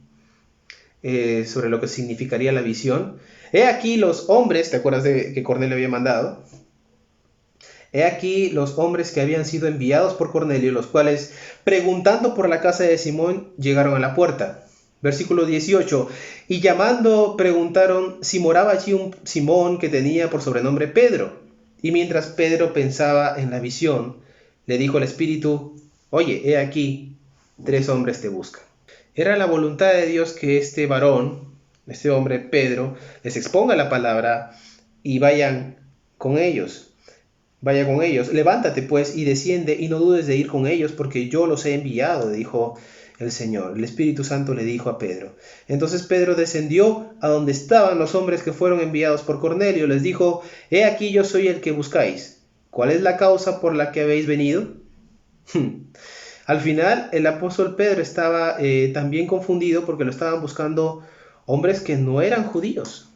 sobre lo que significaría la visión, he aquí los hombres, ¿te acuerdas de que Cornelio había mandado? He aquí los hombres que habían sido enviados por Cornelio, los cuales, preguntando por la casa de Simón, llegaron a la puerta. Versículo 18. Y llamando, preguntaron si moraba allí un Simón que tenía por sobrenombre Pedro. Y mientras Pedro pensaba en la visión, le dijo el Espíritu: oye, he aquí, 3 hombres te buscan. Era la voluntad de Dios que este varón, este hombre Pedro, les exponga la palabra y vayan con ellos. Vaya con ellos. Levántate pues y desciende y no dudes de ir con ellos, porque yo los he enviado, dijo el Señor. El Espíritu Santo le dijo a Pedro. Entonces Pedro descendió a donde estaban los hombres que fueron enviados por Cornelio. Les dijo: he aquí yo soy el que buscáis. ¿Cuál es la causa por la que habéis venido? Al final el apóstol Pedro estaba también confundido, porque lo estaban buscando hombres que no eran judíos.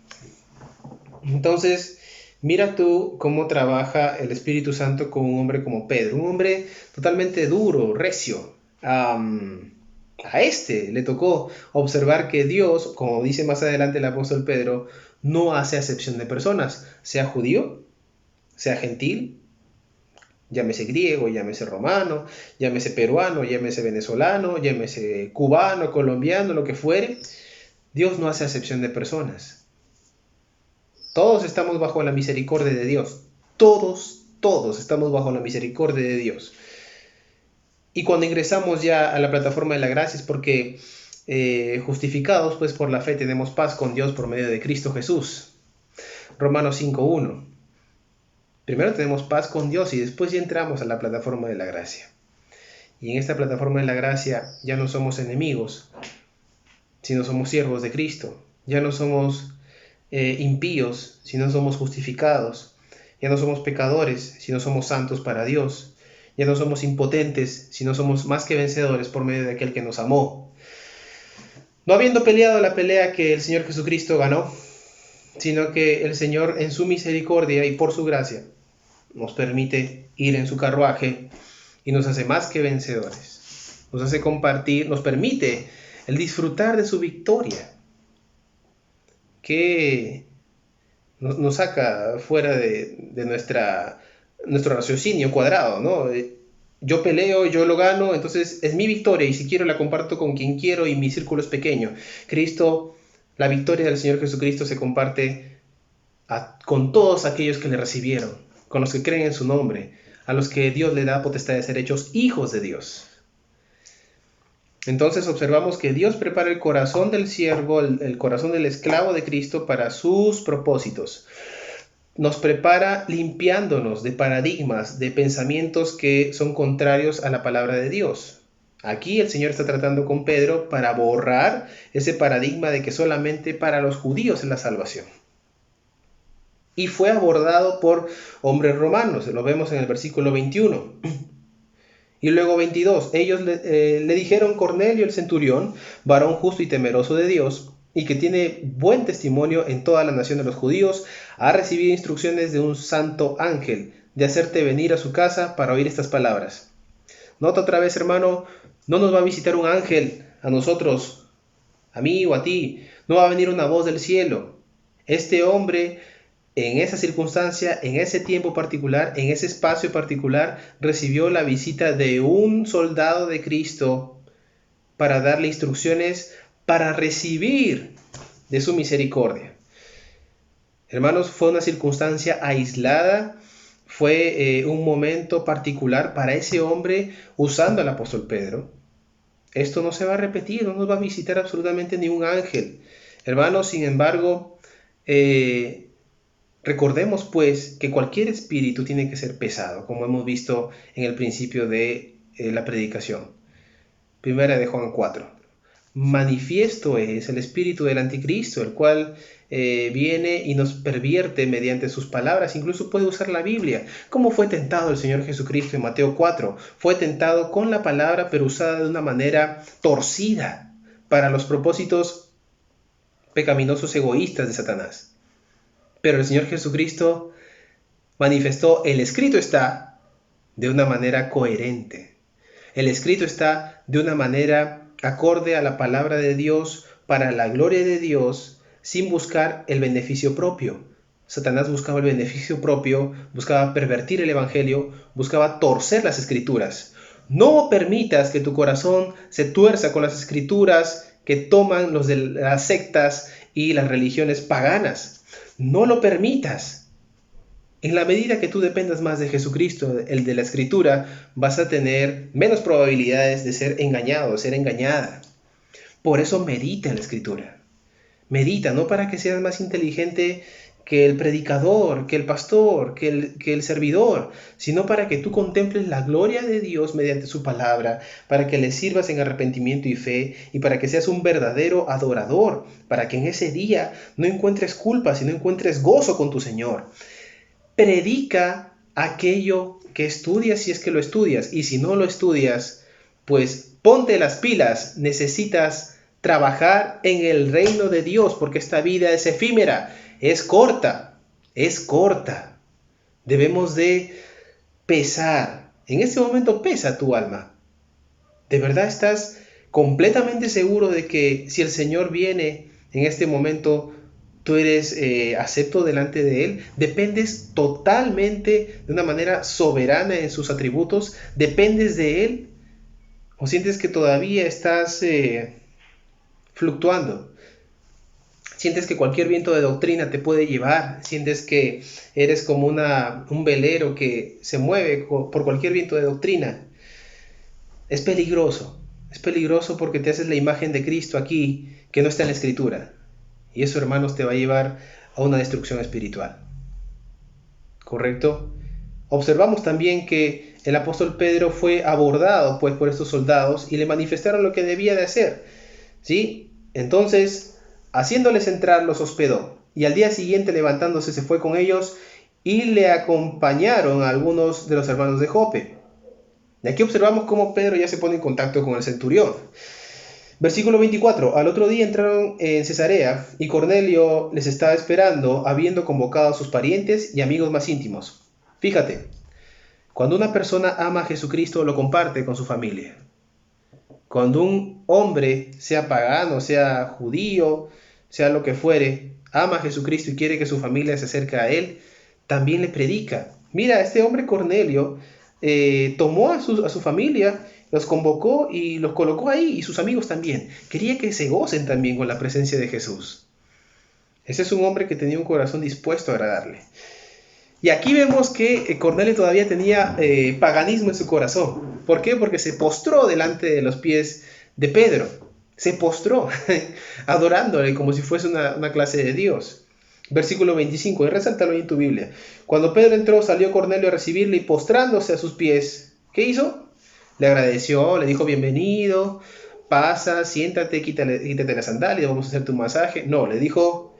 Entonces, mira tú cómo trabaja el Espíritu Santo con un hombre como Pedro, un hombre totalmente duro, recio. A este le tocó observar que Dios, como dice más adelante el apóstol Pedro, no hace acepción de personas, sea judío, sea gentil, llámese griego, llámese romano, llámese peruano, llámese venezolano, llámese cubano, colombiano, lo que fuere. Dios no hace acepción de personas. Todos estamos bajo la misericordia de Dios. Todos estamos bajo la misericordia de Dios. Y cuando ingresamos ya a la plataforma de la gracia es porque justificados pues por la fe tenemos paz con Dios por medio de Cristo Jesús. Romanos 5:1. Primero tenemos paz con Dios y después ya entramos a la plataforma de la gracia. Y en esta plataforma de la gracia ya no somos enemigos, sino somos siervos de Cristo. Ya no somos impíos, si no somos justificados. Ya no somos pecadores, si no somos santos para Dios. Ya no somos impotentes, si no somos más que vencedores por medio de aquel que nos amó. No habiendo peleado la pelea que el Señor Jesucristo ganó, sino que el Señor en su misericordia y por su gracia nos permite ir en su carruaje y nos hace más que vencedores. Nos hace compartir, nos permite el disfrutar de su victoria, que nos saca fuera de nuestro raciocinio cuadrado, ¿no? Yo peleo, yo lo gano, entonces es mi victoria y si quiero la comparto con quien quiero y mi círculo es pequeño. Cristo, la victoria del Señor Jesucristo se comparte con todos aquellos que le recibieron, con los que creen en su nombre, a los que Dios le da potestad de ser hechos hijos de Dios. Entonces observamos que Dios prepara el corazón del siervo, el corazón del esclavo de Cristo para sus propósitos. Nos prepara limpiándonos de paradigmas, de pensamientos que son contrarios a la palabra de Dios. Aquí el Señor está tratando con Pedro para borrar ese paradigma de que solamente para los judíos es la salvación. Y fue abordado por hombres romanos, lo vemos en el versículo 21. Y luego 22, ellos le dijeron: Cornelio el centurión, varón justo y temeroso de Dios, y que tiene buen testimonio en toda la nación de los judíos, ha recibido instrucciones de un santo ángel de hacerte venir a su casa para oír estas palabras. Nota otra vez, hermano, no nos va a visitar un ángel a nosotros, a mí o a ti, no va a venir una voz del cielo. Este hombre, en esa circunstancia, en ese tiempo particular, en ese espacio particular, recibió la visita de un soldado de Cristo para darle instrucciones para recibir de su misericordia. Hermanos, fue una circunstancia aislada, fue un momento particular para ese hombre usando al apóstol Pedro. Esto no se va a repetir, no nos va a visitar absolutamente ningún ángel. Hermanos, sin embargo, recordemos pues que cualquier espíritu tiene que ser pesado, como hemos visto en el principio de la predicación. Primera de Juan 4. Manifiesto es el espíritu del anticristo, el cual viene y nos pervierte mediante sus palabras. Incluso puede usar la Biblia. ¿Cómo fue tentado el Señor Jesucristo en Mateo 4? Fue tentado con la palabra, pero usada de una manera torcida para los propósitos pecaminosos egoístas de Satanás. Pero el Señor Jesucristo manifestó: el escrito está, de una manera coherente. El escrito está de una manera acorde a la palabra de Dios, para la gloria de Dios, sin buscar el beneficio propio. Satanás buscaba el beneficio propio, buscaba pervertir el evangelio, buscaba torcer las escrituras. No permitas que tu corazón se tuerza con las escrituras que toman los de las sectas y las religiones paganas. No lo permitas. En la medida que tú dependas más de Jesucristo, el de la Escritura, vas a tener menos probabilidades de ser engañado, de ser engañada. Por eso medita en la Escritura. Medita, no para que seas más inteligente que el predicador, que el pastor, que el servidor, sino para que tú contemples la gloria de Dios mediante su palabra, para que le sirvas en arrepentimiento y fe, y para que seas un verdadero adorador, para que en ese día no encuentres culpa, sino encuentres gozo con tu Señor. Predica aquello que estudias si es que lo estudias, y si no lo estudias, pues ponte las pilas. Necesitas trabajar en el reino de Dios, porque esta vida es efímera, es corta. Debemos de pesar. En este momento pesa tu alma. ¿De verdad estás completamente seguro de que si el Señor viene en este momento, tú eres acepto delante de Él? ¿Dependes totalmente de una manera soberana en sus atributos? ¿Dependes de Él? ¿O sientes que todavía estás fluctuando? ¿Sientes que cualquier viento de doctrina te puede llevar? ¿Sientes que eres como un velero que se mueve por cualquier viento de doctrina? Es peligroso porque te haces la imagen de Cristo aquí que no está en la Escritura. Y eso, hermanos, te va a llevar a una destrucción espiritual. ¿Correcto? Observamos también que el apóstol Pedro fue abordado pues por estos soldados y le manifestaron lo que debía de hacer. ¿Sí? Entonces, haciéndoles entrar, los hospedó. Y al día siguiente, levantándose, se fue con ellos y le acompañaron a algunos de los hermanos de Jope. Y aquí observamos cómo Pedro ya se pone en contacto con el centurión. Versículo 24. Al otro día entraron en Cesarea y Cornelio les estaba esperando, habiendo convocado a sus parientes y amigos más íntimos. Fíjate, cuando una persona ama a Jesucristo, lo comparte con su familia. Cuando un hombre, sea pagano, sea judío, sea lo que fuere, ama a Jesucristo y quiere que su familia se acerque a Él, también le predica. Mira, este hombre Cornelio tomó a su familia, los convocó y los colocó ahí, y sus amigos también. Quería que se gocen también con la presencia de Jesús. Ese es un hombre que tenía un corazón dispuesto a agradarle. Y aquí vemos que Cornelio todavía tenía paganismo en su corazón. ¿Por qué? Porque se postró delante de los pies de Pedro. Se postró, adorándole como si fuese una clase de Dios. Versículo 25, y resáltalo ahí en tu Biblia. Cuando Pedro entró, salió Cornelio a recibirle y postrándose a sus pies, ¿qué hizo? Le agradeció, le dijo: bienvenido, pasa, siéntate, quítate las sandalias, vamos a hacer tu masaje. No, le dijo,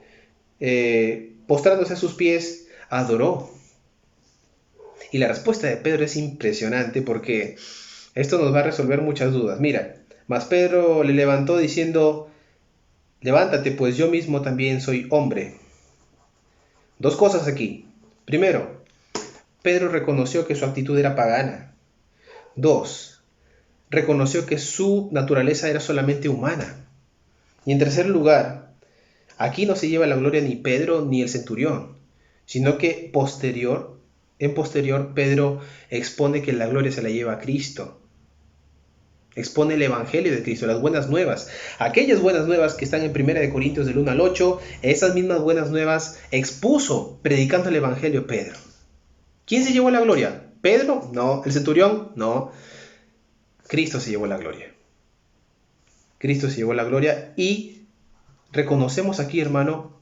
postrándose a sus pies, adoró. Y la respuesta de Pedro es impresionante, porque esto nos va a resolver muchas dudas. Mira, mas Pedro le levantó diciendo: levántate, pues yo mismo también soy hombre. Dos cosas aquí. Primero, Pedro reconoció que su actitud era pagana. Dos, reconoció que su naturaleza era solamente humana. Y en tercer lugar, aquí no se lleva la gloria ni Pedro ni el centurión, sino que en posterior Pedro expone que la gloria se la lleva a Cristo. Expone el evangelio de Cristo, las buenas nuevas. Aquellas buenas nuevas que están en 1 Corintios del 1 al 8, esas mismas buenas nuevas expuso predicando el evangelio Pedro. ¿Quién se llevó la gloria? ¿Pedro? No. ¿El centurión? No. Cristo se llevó la gloria. Cristo se llevó la gloria, y reconocemos aquí, hermano,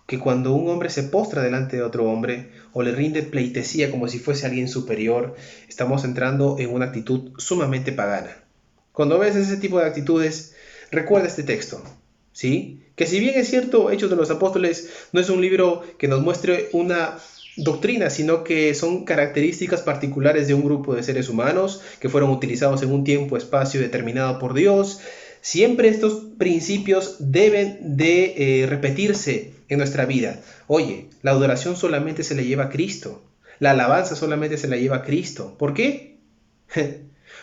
que cuando un hombre se postra delante de otro hombre o le rinde pleitesía como si fuese alguien superior, estamos entrando en una actitud sumamente pagana. Cuando ves ese tipo de actitudes, recuerda este texto, ¿sí? Que si bien es cierto, Hechos de los Apóstoles no es un libro que nos muestre una doctrina, sino que son características particulares de un grupo de seres humanos que fueron utilizados en un tiempo-espacio determinado por Dios. Siempre estos principios deben de repetirse en nuestra vida. Oye, la adoración solamente se le lleva a Cristo. La alabanza solamente se la lleva a Cristo. ¿Por qué?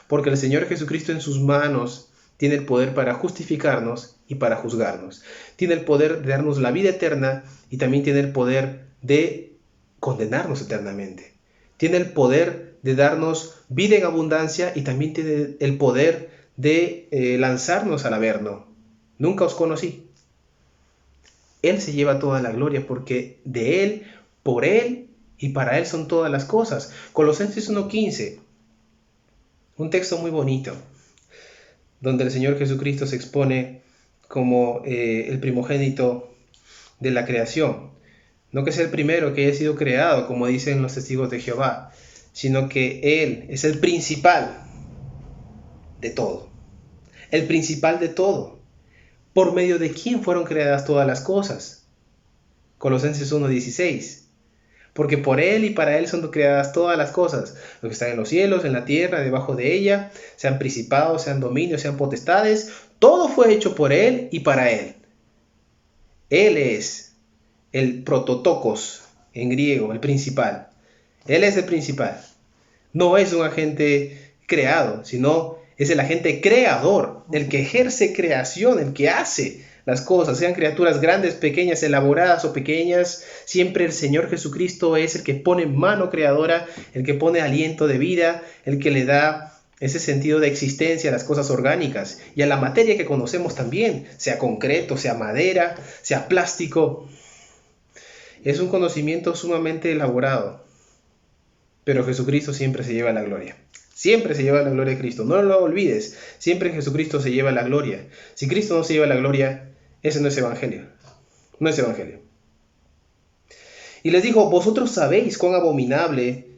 Porque el Señor Jesucristo en sus manos tiene el poder para justificarnos y para juzgarnos. Tiene el poder de darnos la vida eterna y también tiene el poder de condenarnos eternamente. Tiene el poder de darnos vida en abundancia y también tiene el poder de lanzarnos al averno. Nunca os conocí. Él se lleva toda la gloria porque de Él, por Él y para Él son todas las cosas. Colosenses 1:15, un texto muy bonito, donde el Señor Jesucristo se expone como el primogénito de la creación. No que sea el primero que haya sido creado, como dicen los testigos de Jehová, sino que Él es el principal de todo. El principal de todo. ¿Por medio de quién fueron creadas todas las cosas? Colosenses 1:16. Porque por Él y para Él son creadas todas las cosas, lo que están en los cielos, en la tierra, debajo de ella, sean principados, sean dominios, sean potestades, todo fue hecho por Él y para Él. Él es el prototokos en griego, el principal. Él es el principal. No es un agente creado, sino es el agente creador, el que ejerce creación, el que hace las cosas, sean criaturas grandes, pequeñas, elaboradas o pequeñas. Siempre el Señor Jesucristo es el que pone mano creadora, el que pone aliento de vida, el que le da ese sentido de existencia a las cosas orgánicas y a la materia que conocemos también, sea concreto, sea madera, sea plástico. Es un conocimiento sumamente elaborado, pero Jesucristo siempre se lleva la gloria. Siempre se lleva la gloria de Cristo. No lo olvides. Siempre Jesucristo se lleva la gloria. Si Cristo no se lleva la gloria, ese no es evangelio. No es evangelio. Y les dijo, vosotros sabéis cuán abominable,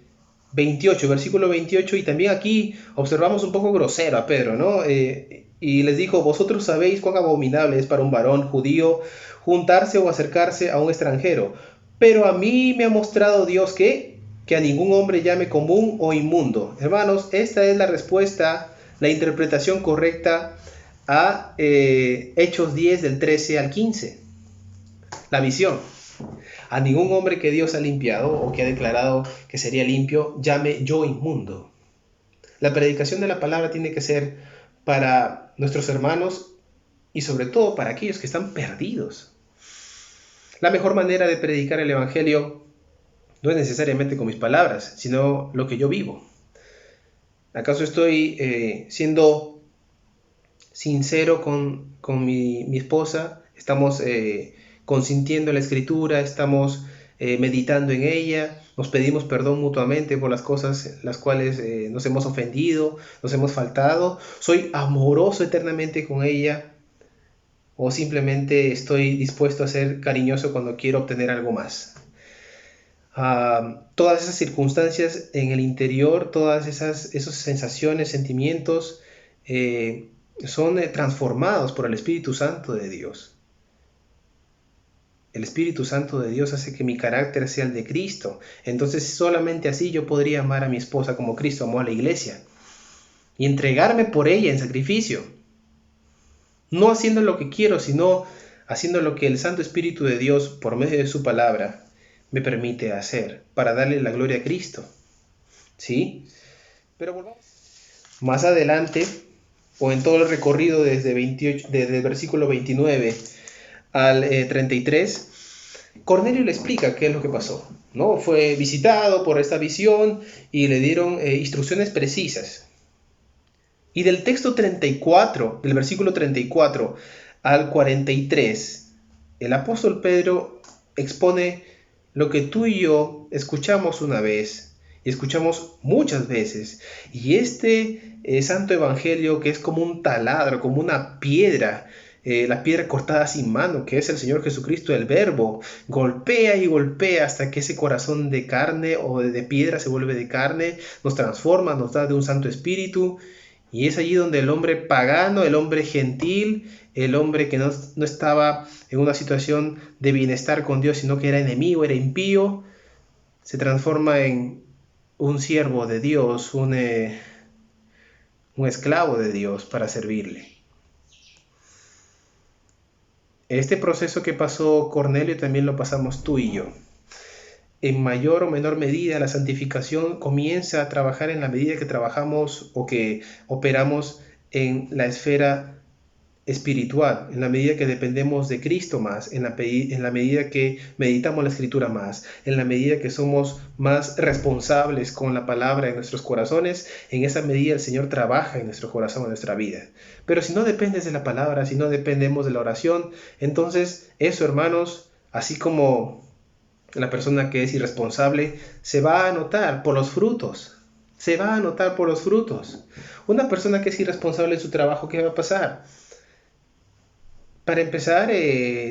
28, versículo 28, y también aquí observamos un poco grosero a Pedro, ¿no? Y les dijo, vosotros sabéis cuán abominable es para un varón judío juntarse o acercarse a un extranjero. Pero a mí me ha mostrado Dios que a ningún hombre llame común o inmundo. Hermanos, esta es la respuesta, la interpretación correcta a Hechos 10 del 13 al 15. La visión. A ningún hombre que Dios ha limpiado o que ha declarado que sería limpio, llame yo inmundo. La predicación de la palabra tiene que ser para nuestros hermanos y sobre todo para aquellos que están perdidos. La mejor manera de predicar el evangelio no es necesariamente con mis palabras, sino lo que yo vivo. ¿Acaso estoy siendo sincero con mi esposa? ¿Estamos consintiendo en la escritura? ¿Estamos meditando en ella? ¿Nos pedimos perdón mutuamente por las cosas las cuales nos hemos ofendido, nos hemos faltado? ¿Soy amoroso eternamente con ella? ¿O simplemente estoy dispuesto a ser cariñoso cuando quiero obtener algo más? Todas esas circunstancias en el interior, todas esas sensaciones, sentimientos, son transformados por el Espíritu Santo de Dios. El Espíritu Santo de Dios hace que mi carácter sea el de Cristo. Entonces solamente así yo podría amar a mi esposa como Cristo amó a la iglesia y entregarme por ella en sacrificio. No haciendo lo que quiero, sino haciendo lo que el Santo Espíritu de Dios, por medio de su palabra, me permite hacer para darle la gloria a Cristo. ¿Sí? Pero volvamos. Más adelante, o en todo el recorrido desde el versículo 29 al 33, Cornelio le explica qué es lo que pasó, ¿no? Fue visitado por esta visión y le dieron instrucciones precisas. Y del texto 34, del versículo 34 al 43, el apóstol Pedro expone lo que tú y yo escuchamos una vez y escuchamos muchas veces. Y este santo evangelio, que es como un taladro, como una piedra la piedra cortada sin mano, que es el Señor Jesucristo, el Verbo, golpea y golpea hasta que ese corazón de carne o de piedra se vuelve de carne, nos transforma, nos da de un Santo Espíritu, y es allí donde el hombre pagano, el hombre gentil, el hombre que no estaba en una situación de bienestar con Dios, sino que era enemigo, era impío, se transforma en un siervo de Dios, un esclavo de Dios para servirle. Este proceso que pasó Cornelio también lo pasamos tú y yo. En mayor o menor medida, la santificación comienza a trabajar en la medida que trabajamos o que operamos en la esfera espiritual, en la medida que dependemos de Cristo más, en la medida que meditamos la Escritura más, en la medida que somos más responsables con la palabra en nuestros corazones, en esa medida el Señor trabaja en nuestro corazón, en nuestra vida. Pero si no dependes de la palabra, si no dependemos de la oración, entonces eso, hermanos, así como la persona que es irresponsable, se va a notar por los frutos. Se va a notar por los frutos. Una persona que es irresponsable en su trabajo, ¿qué va a pasar? Para empezar,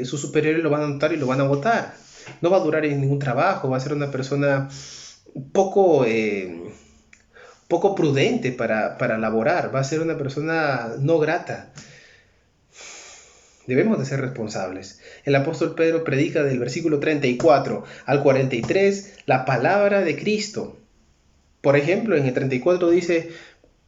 sus superiores lo van a notar y lo van a votar. No va a durar en ningún trabajo, va a ser una persona poco prudente para laborar, va a ser una persona no grata. Debemos de ser responsables. El apóstol Pedro predica del versículo 34 al 43 la palabra de Cristo. Por ejemplo, en el 34 dice: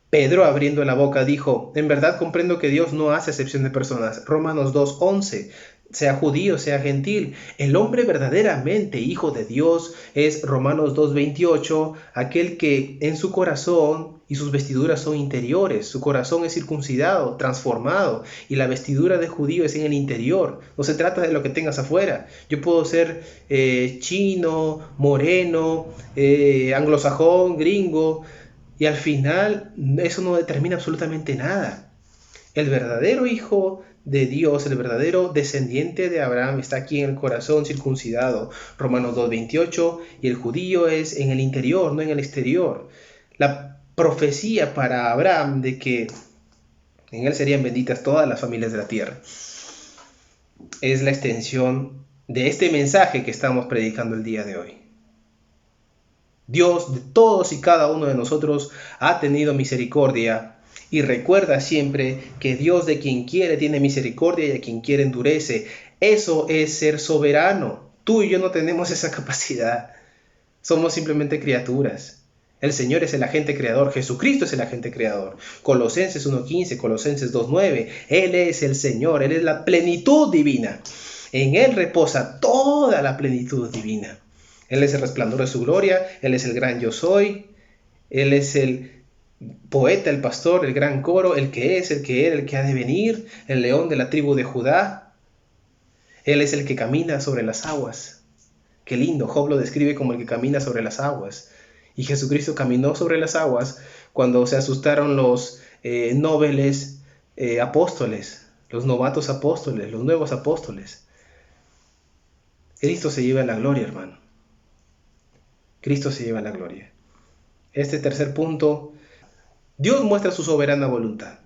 Pedro, abriendo la boca, dijo: en verdad comprendo que Dios no hace acepción de personas. Romanos 2:11. Sea judío, sea gentil, el hombre verdaderamente hijo de Dios es, Romanos 2:28, aquel que en su corazón y sus vestiduras son interiores. Su corazón es circuncidado, transformado, y la vestidura de judío es en el interior. No se trata de lo que tengas afuera. Yo puedo ser chino, moreno, anglosajón, gringo, y al final eso no determina absolutamente nada. El verdadero hijo de Dios, el verdadero descendiente de Abraham, está aquí en el corazón circuncidado, Romanos 2:28, y el judío es en el interior, no en el exterior. La profecía para Abraham de que en él serían benditas todas las familias de la tierra es la extensión de este mensaje que estamos predicando el día de hoy. Dios de todos y cada uno de nosotros ha tenido misericordia. Y recuerda siempre que Dios de quien quiere tiene misericordia y a quien quiere endurece. Eso es ser soberano. Tú y yo no tenemos esa capacidad. Somos simplemente criaturas. El Señor es el agente creador. Jesucristo es el agente creador. Colosenses 1:15, Colosenses 2:9. Él es el Señor. Él es la plenitud divina. En Él reposa toda la plenitud divina. Él es el resplandor de su gloria. Él es el gran yo soy. Él es el poeta, el pastor, el gran coro, el que es, el que era, el que ha de venir, el león de la tribu de Judá. Él es el que camina sobre las aguas. Qué lindo, Job lo describe como el que camina sobre las aguas. Y Jesucristo caminó sobre las aguas cuando se asustaron los nobles apóstoles, los novatos apóstoles, los nuevos apóstoles. Cristo se lleva la gloria, hermano. Cristo se lleva la gloria. Este tercer punto: Dios muestra su soberana voluntad.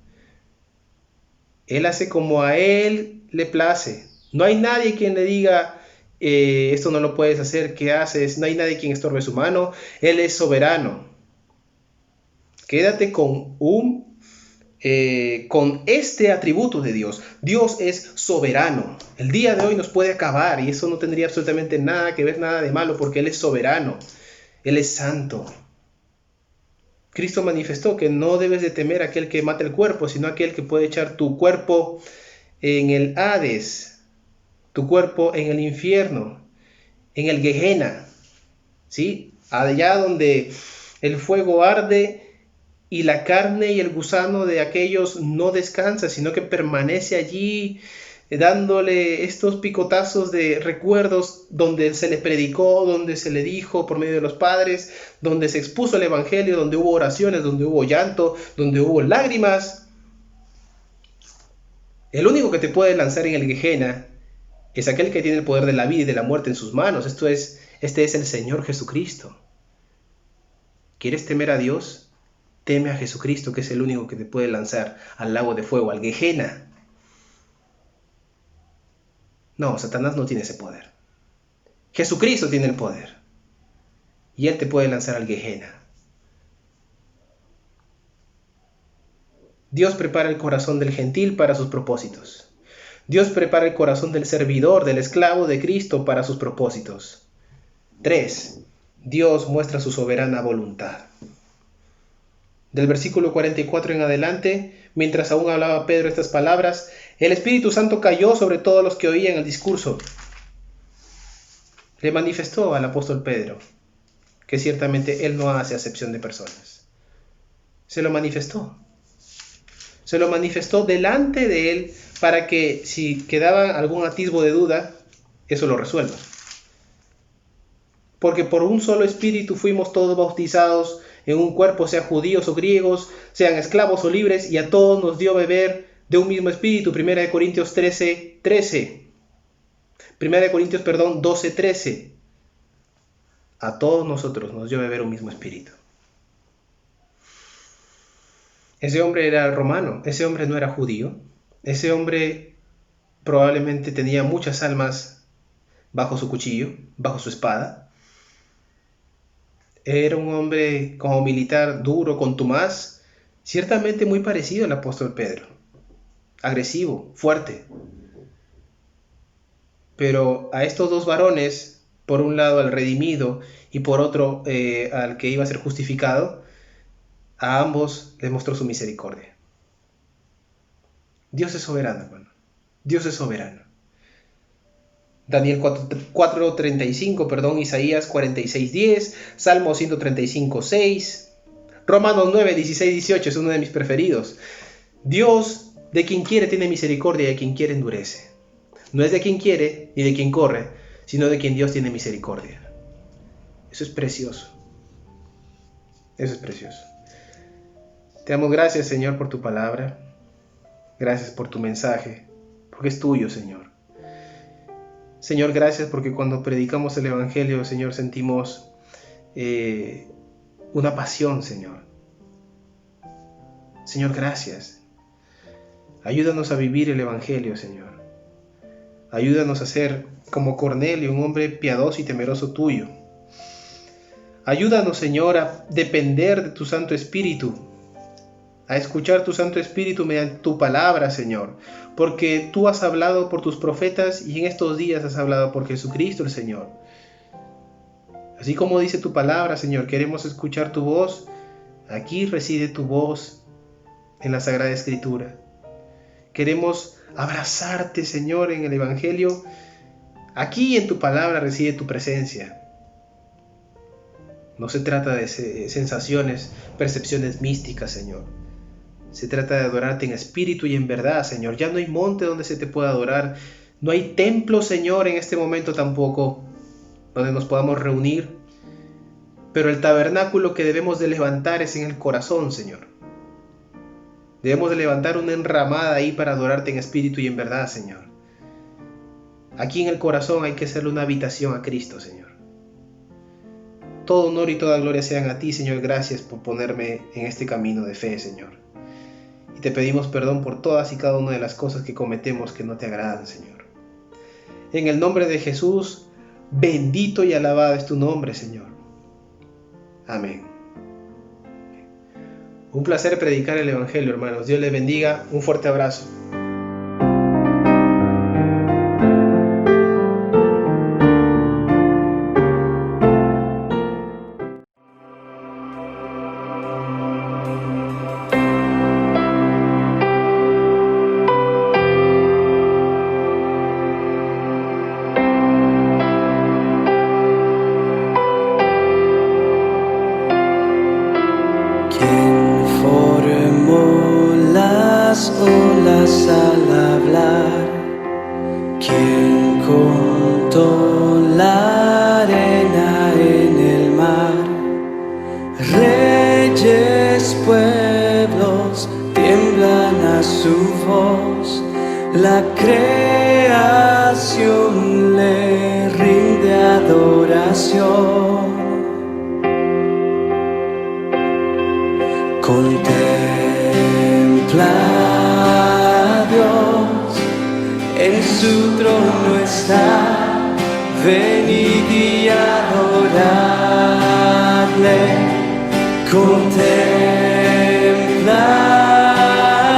Él hace como a Él le place. No hay nadie quien le diga, esto no lo puedes hacer, ¿qué haces? No hay nadie quien estorbe su mano. Él es soberano. Quédate con este atributo de Dios. Dios es soberano. El día de hoy nos puede acabar y eso no tendría absolutamente nada que ver, nada de malo, porque Él es soberano. Él es santo. Cristo manifestó que no debes de temer a aquel que mata el cuerpo, sino a aquel que puede echar tu cuerpo en el Hades, tu cuerpo en el infierno, en el Gehenna, ¿sí? Allá donde el fuego arde y la carne y el gusano de aquellos no descansa, sino que permanece allí, dándole estos picotazos de recuerdos donde se le predicó, donde se le dijo por medio de los padres, donde se expuso el evangelio, donde hubo oraciones, donde hubo llanto, donde hubo lágrimas. El único que te puede lanzar en el Gehenna es aquel que tiene el poder de la vida y de la muerte en sus manos. Este es el Señor Jesucristo. ¿Quieres temer a Dios? Teme a Jesucristo, que es el único que te puede lanzar al lago de fuego, al Gehenna. No, Satanás no tiene ese poder. Jesucristo tiene el poder. Y Él te puede lanzar al Gehenna. Dios prepara el corazón del gentil para sus propósitos. Dios prepara el corazón del servidor, del esclavo de Cristo para sus propósitos. 3. Dios muestra su soberana voluntad. Del versículo 44 en adelante, mientras aún hablaba Pedro estas palabras, el Espíritu Santo cayó sobre todos los que oían el discurso. Le manifestó al apóstol Pedro que ciertamente él no hace acepción de personas. Se lo manifestó. Se lo manifestó delante de él para que si quedaba algún atisbo de duda, eso lo resuelva. Porque por un solo espíritu fuimos todos bautizados en un cuerpo, sean judíos o griegos, sean esclavos o libres, y a todos nos dio beber de un mismo espíritu. 1 Corintios 13:13. 1 Corintios, 12:13. A todos nosotros nos dio beber un mismo espíritu. Ese hombre era romano, ese hombre no era judío. Ese hombre probablemente tenía muchas almas bajo su cuchillo, bajo su espada. Era un hombre como militar duro, contumaz, ciertamente muy parecido al apóstol Pedro. Agresivo, fuerte. Pero a estos dos varones, por un lado al redimido y por otro al que iba a ser justificado, a ambos les mostró su misericordia. Dios es soberano, hermano. Dios es soberano. Daniel 4:35, Isaías 46:10, Salmo 135:6, Romanos 9:16-18 es uno de mis preferidos. Dios de quien quiere tiene misericordia y de quien quiere endurece. No es de quien quiere ni de quien corre, sino de quien Dios tiene misericordia. Eso es precioso. Eso es precioso. Te damos gracias, Señor, por tu palabra. Gracias por tu mensaje, porque es tuyo, Señor. Señor, gracias porque cuando predicamos el Evangelio, Señor, sentimos una pasión, Señor. Señor, gracias. Ayúdanos a vivir el Evangelio, Señor. Ayúdanos a ser como Cornelio, un hombre piadoso y temeroso tuyo. Ayúdanos, Señor, a depender de tu Santo Espíritu, a escuchar tu Santo Espíritu mediante tu palabra, Señor, porque tú has hablado por tus profetas y en estos días has hablado por Jesucristo el Señor. Así como dice tu palabra, Señor, queremos escuchar tu voz. Aquí reside tu voz en la Sagrada Escritura. Queremos abrazarte, Señor, en el Evangelio. Aquí en tu palabra reside tu presencia. No se trata de sensaciones, percepciones místicas, Señor. Se trata de adorarte en espíritu y en verdad, Señor. Ya no hay monte donde se te pueda adorar. No hay templo, Señor, en este momento tampoco, donde nos podamos reunir. Pero el tabernáculo que debemos de levantar es en el corazón, Señor. Debemos de levantar una enramada ahí para adorarte en espíritu y en verdad, Señor. Aquí en el corazón hay que hacerle una habitación a Cristo, Señor. Todo honor y toda gloria sean a ti, Señor. Gracias por ponerme en este camino de fe, Señor. Y te pedimos perdón por todas y cada una de las cosas que cometemos que no te agradan, Señor. En el nombre de Jesús, bendito y alabado es tu nombre, Señor. Amén. Un placer predicar el Evangelio, hermanos. Dios les bendiga. Un fuerte abrazo. Olas al hablar, quien contó la arena en el mar. Reyes, pueblos tiemblan a su voz, la creación le rinde adoración. Contempla a Dios en su trono está, venid y adoradle, contempla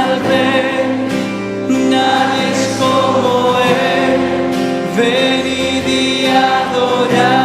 al Rey, nadie es como Él, venid y adoradle.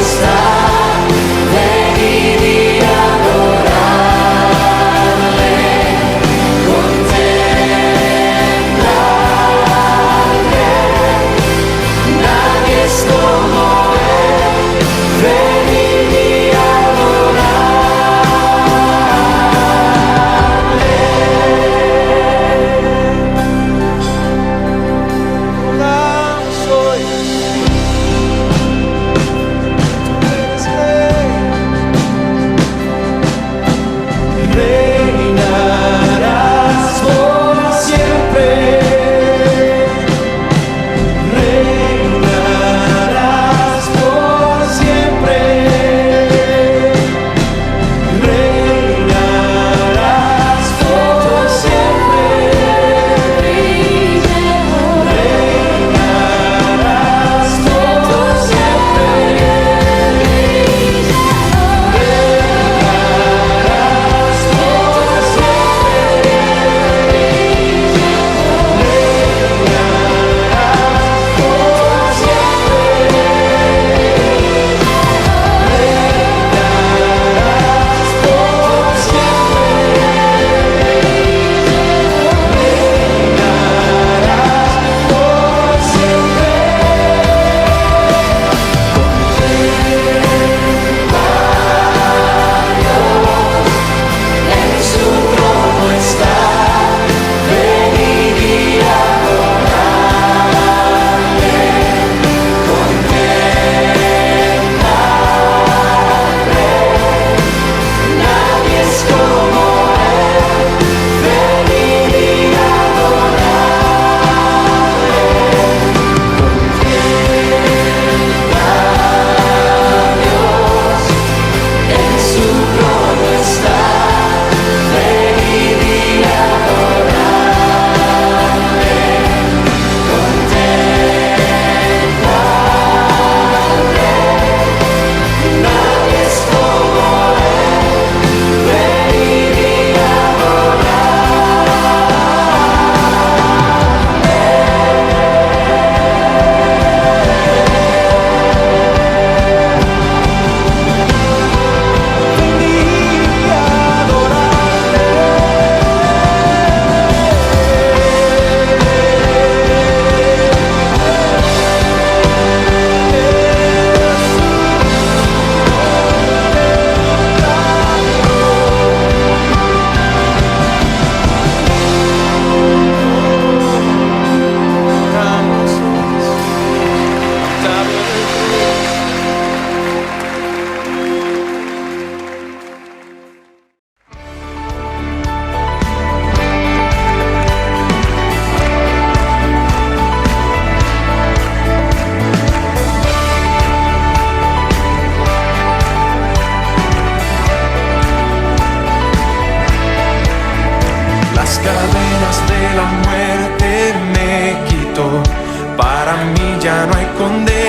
Está, venid y adorar. ya no hay condena.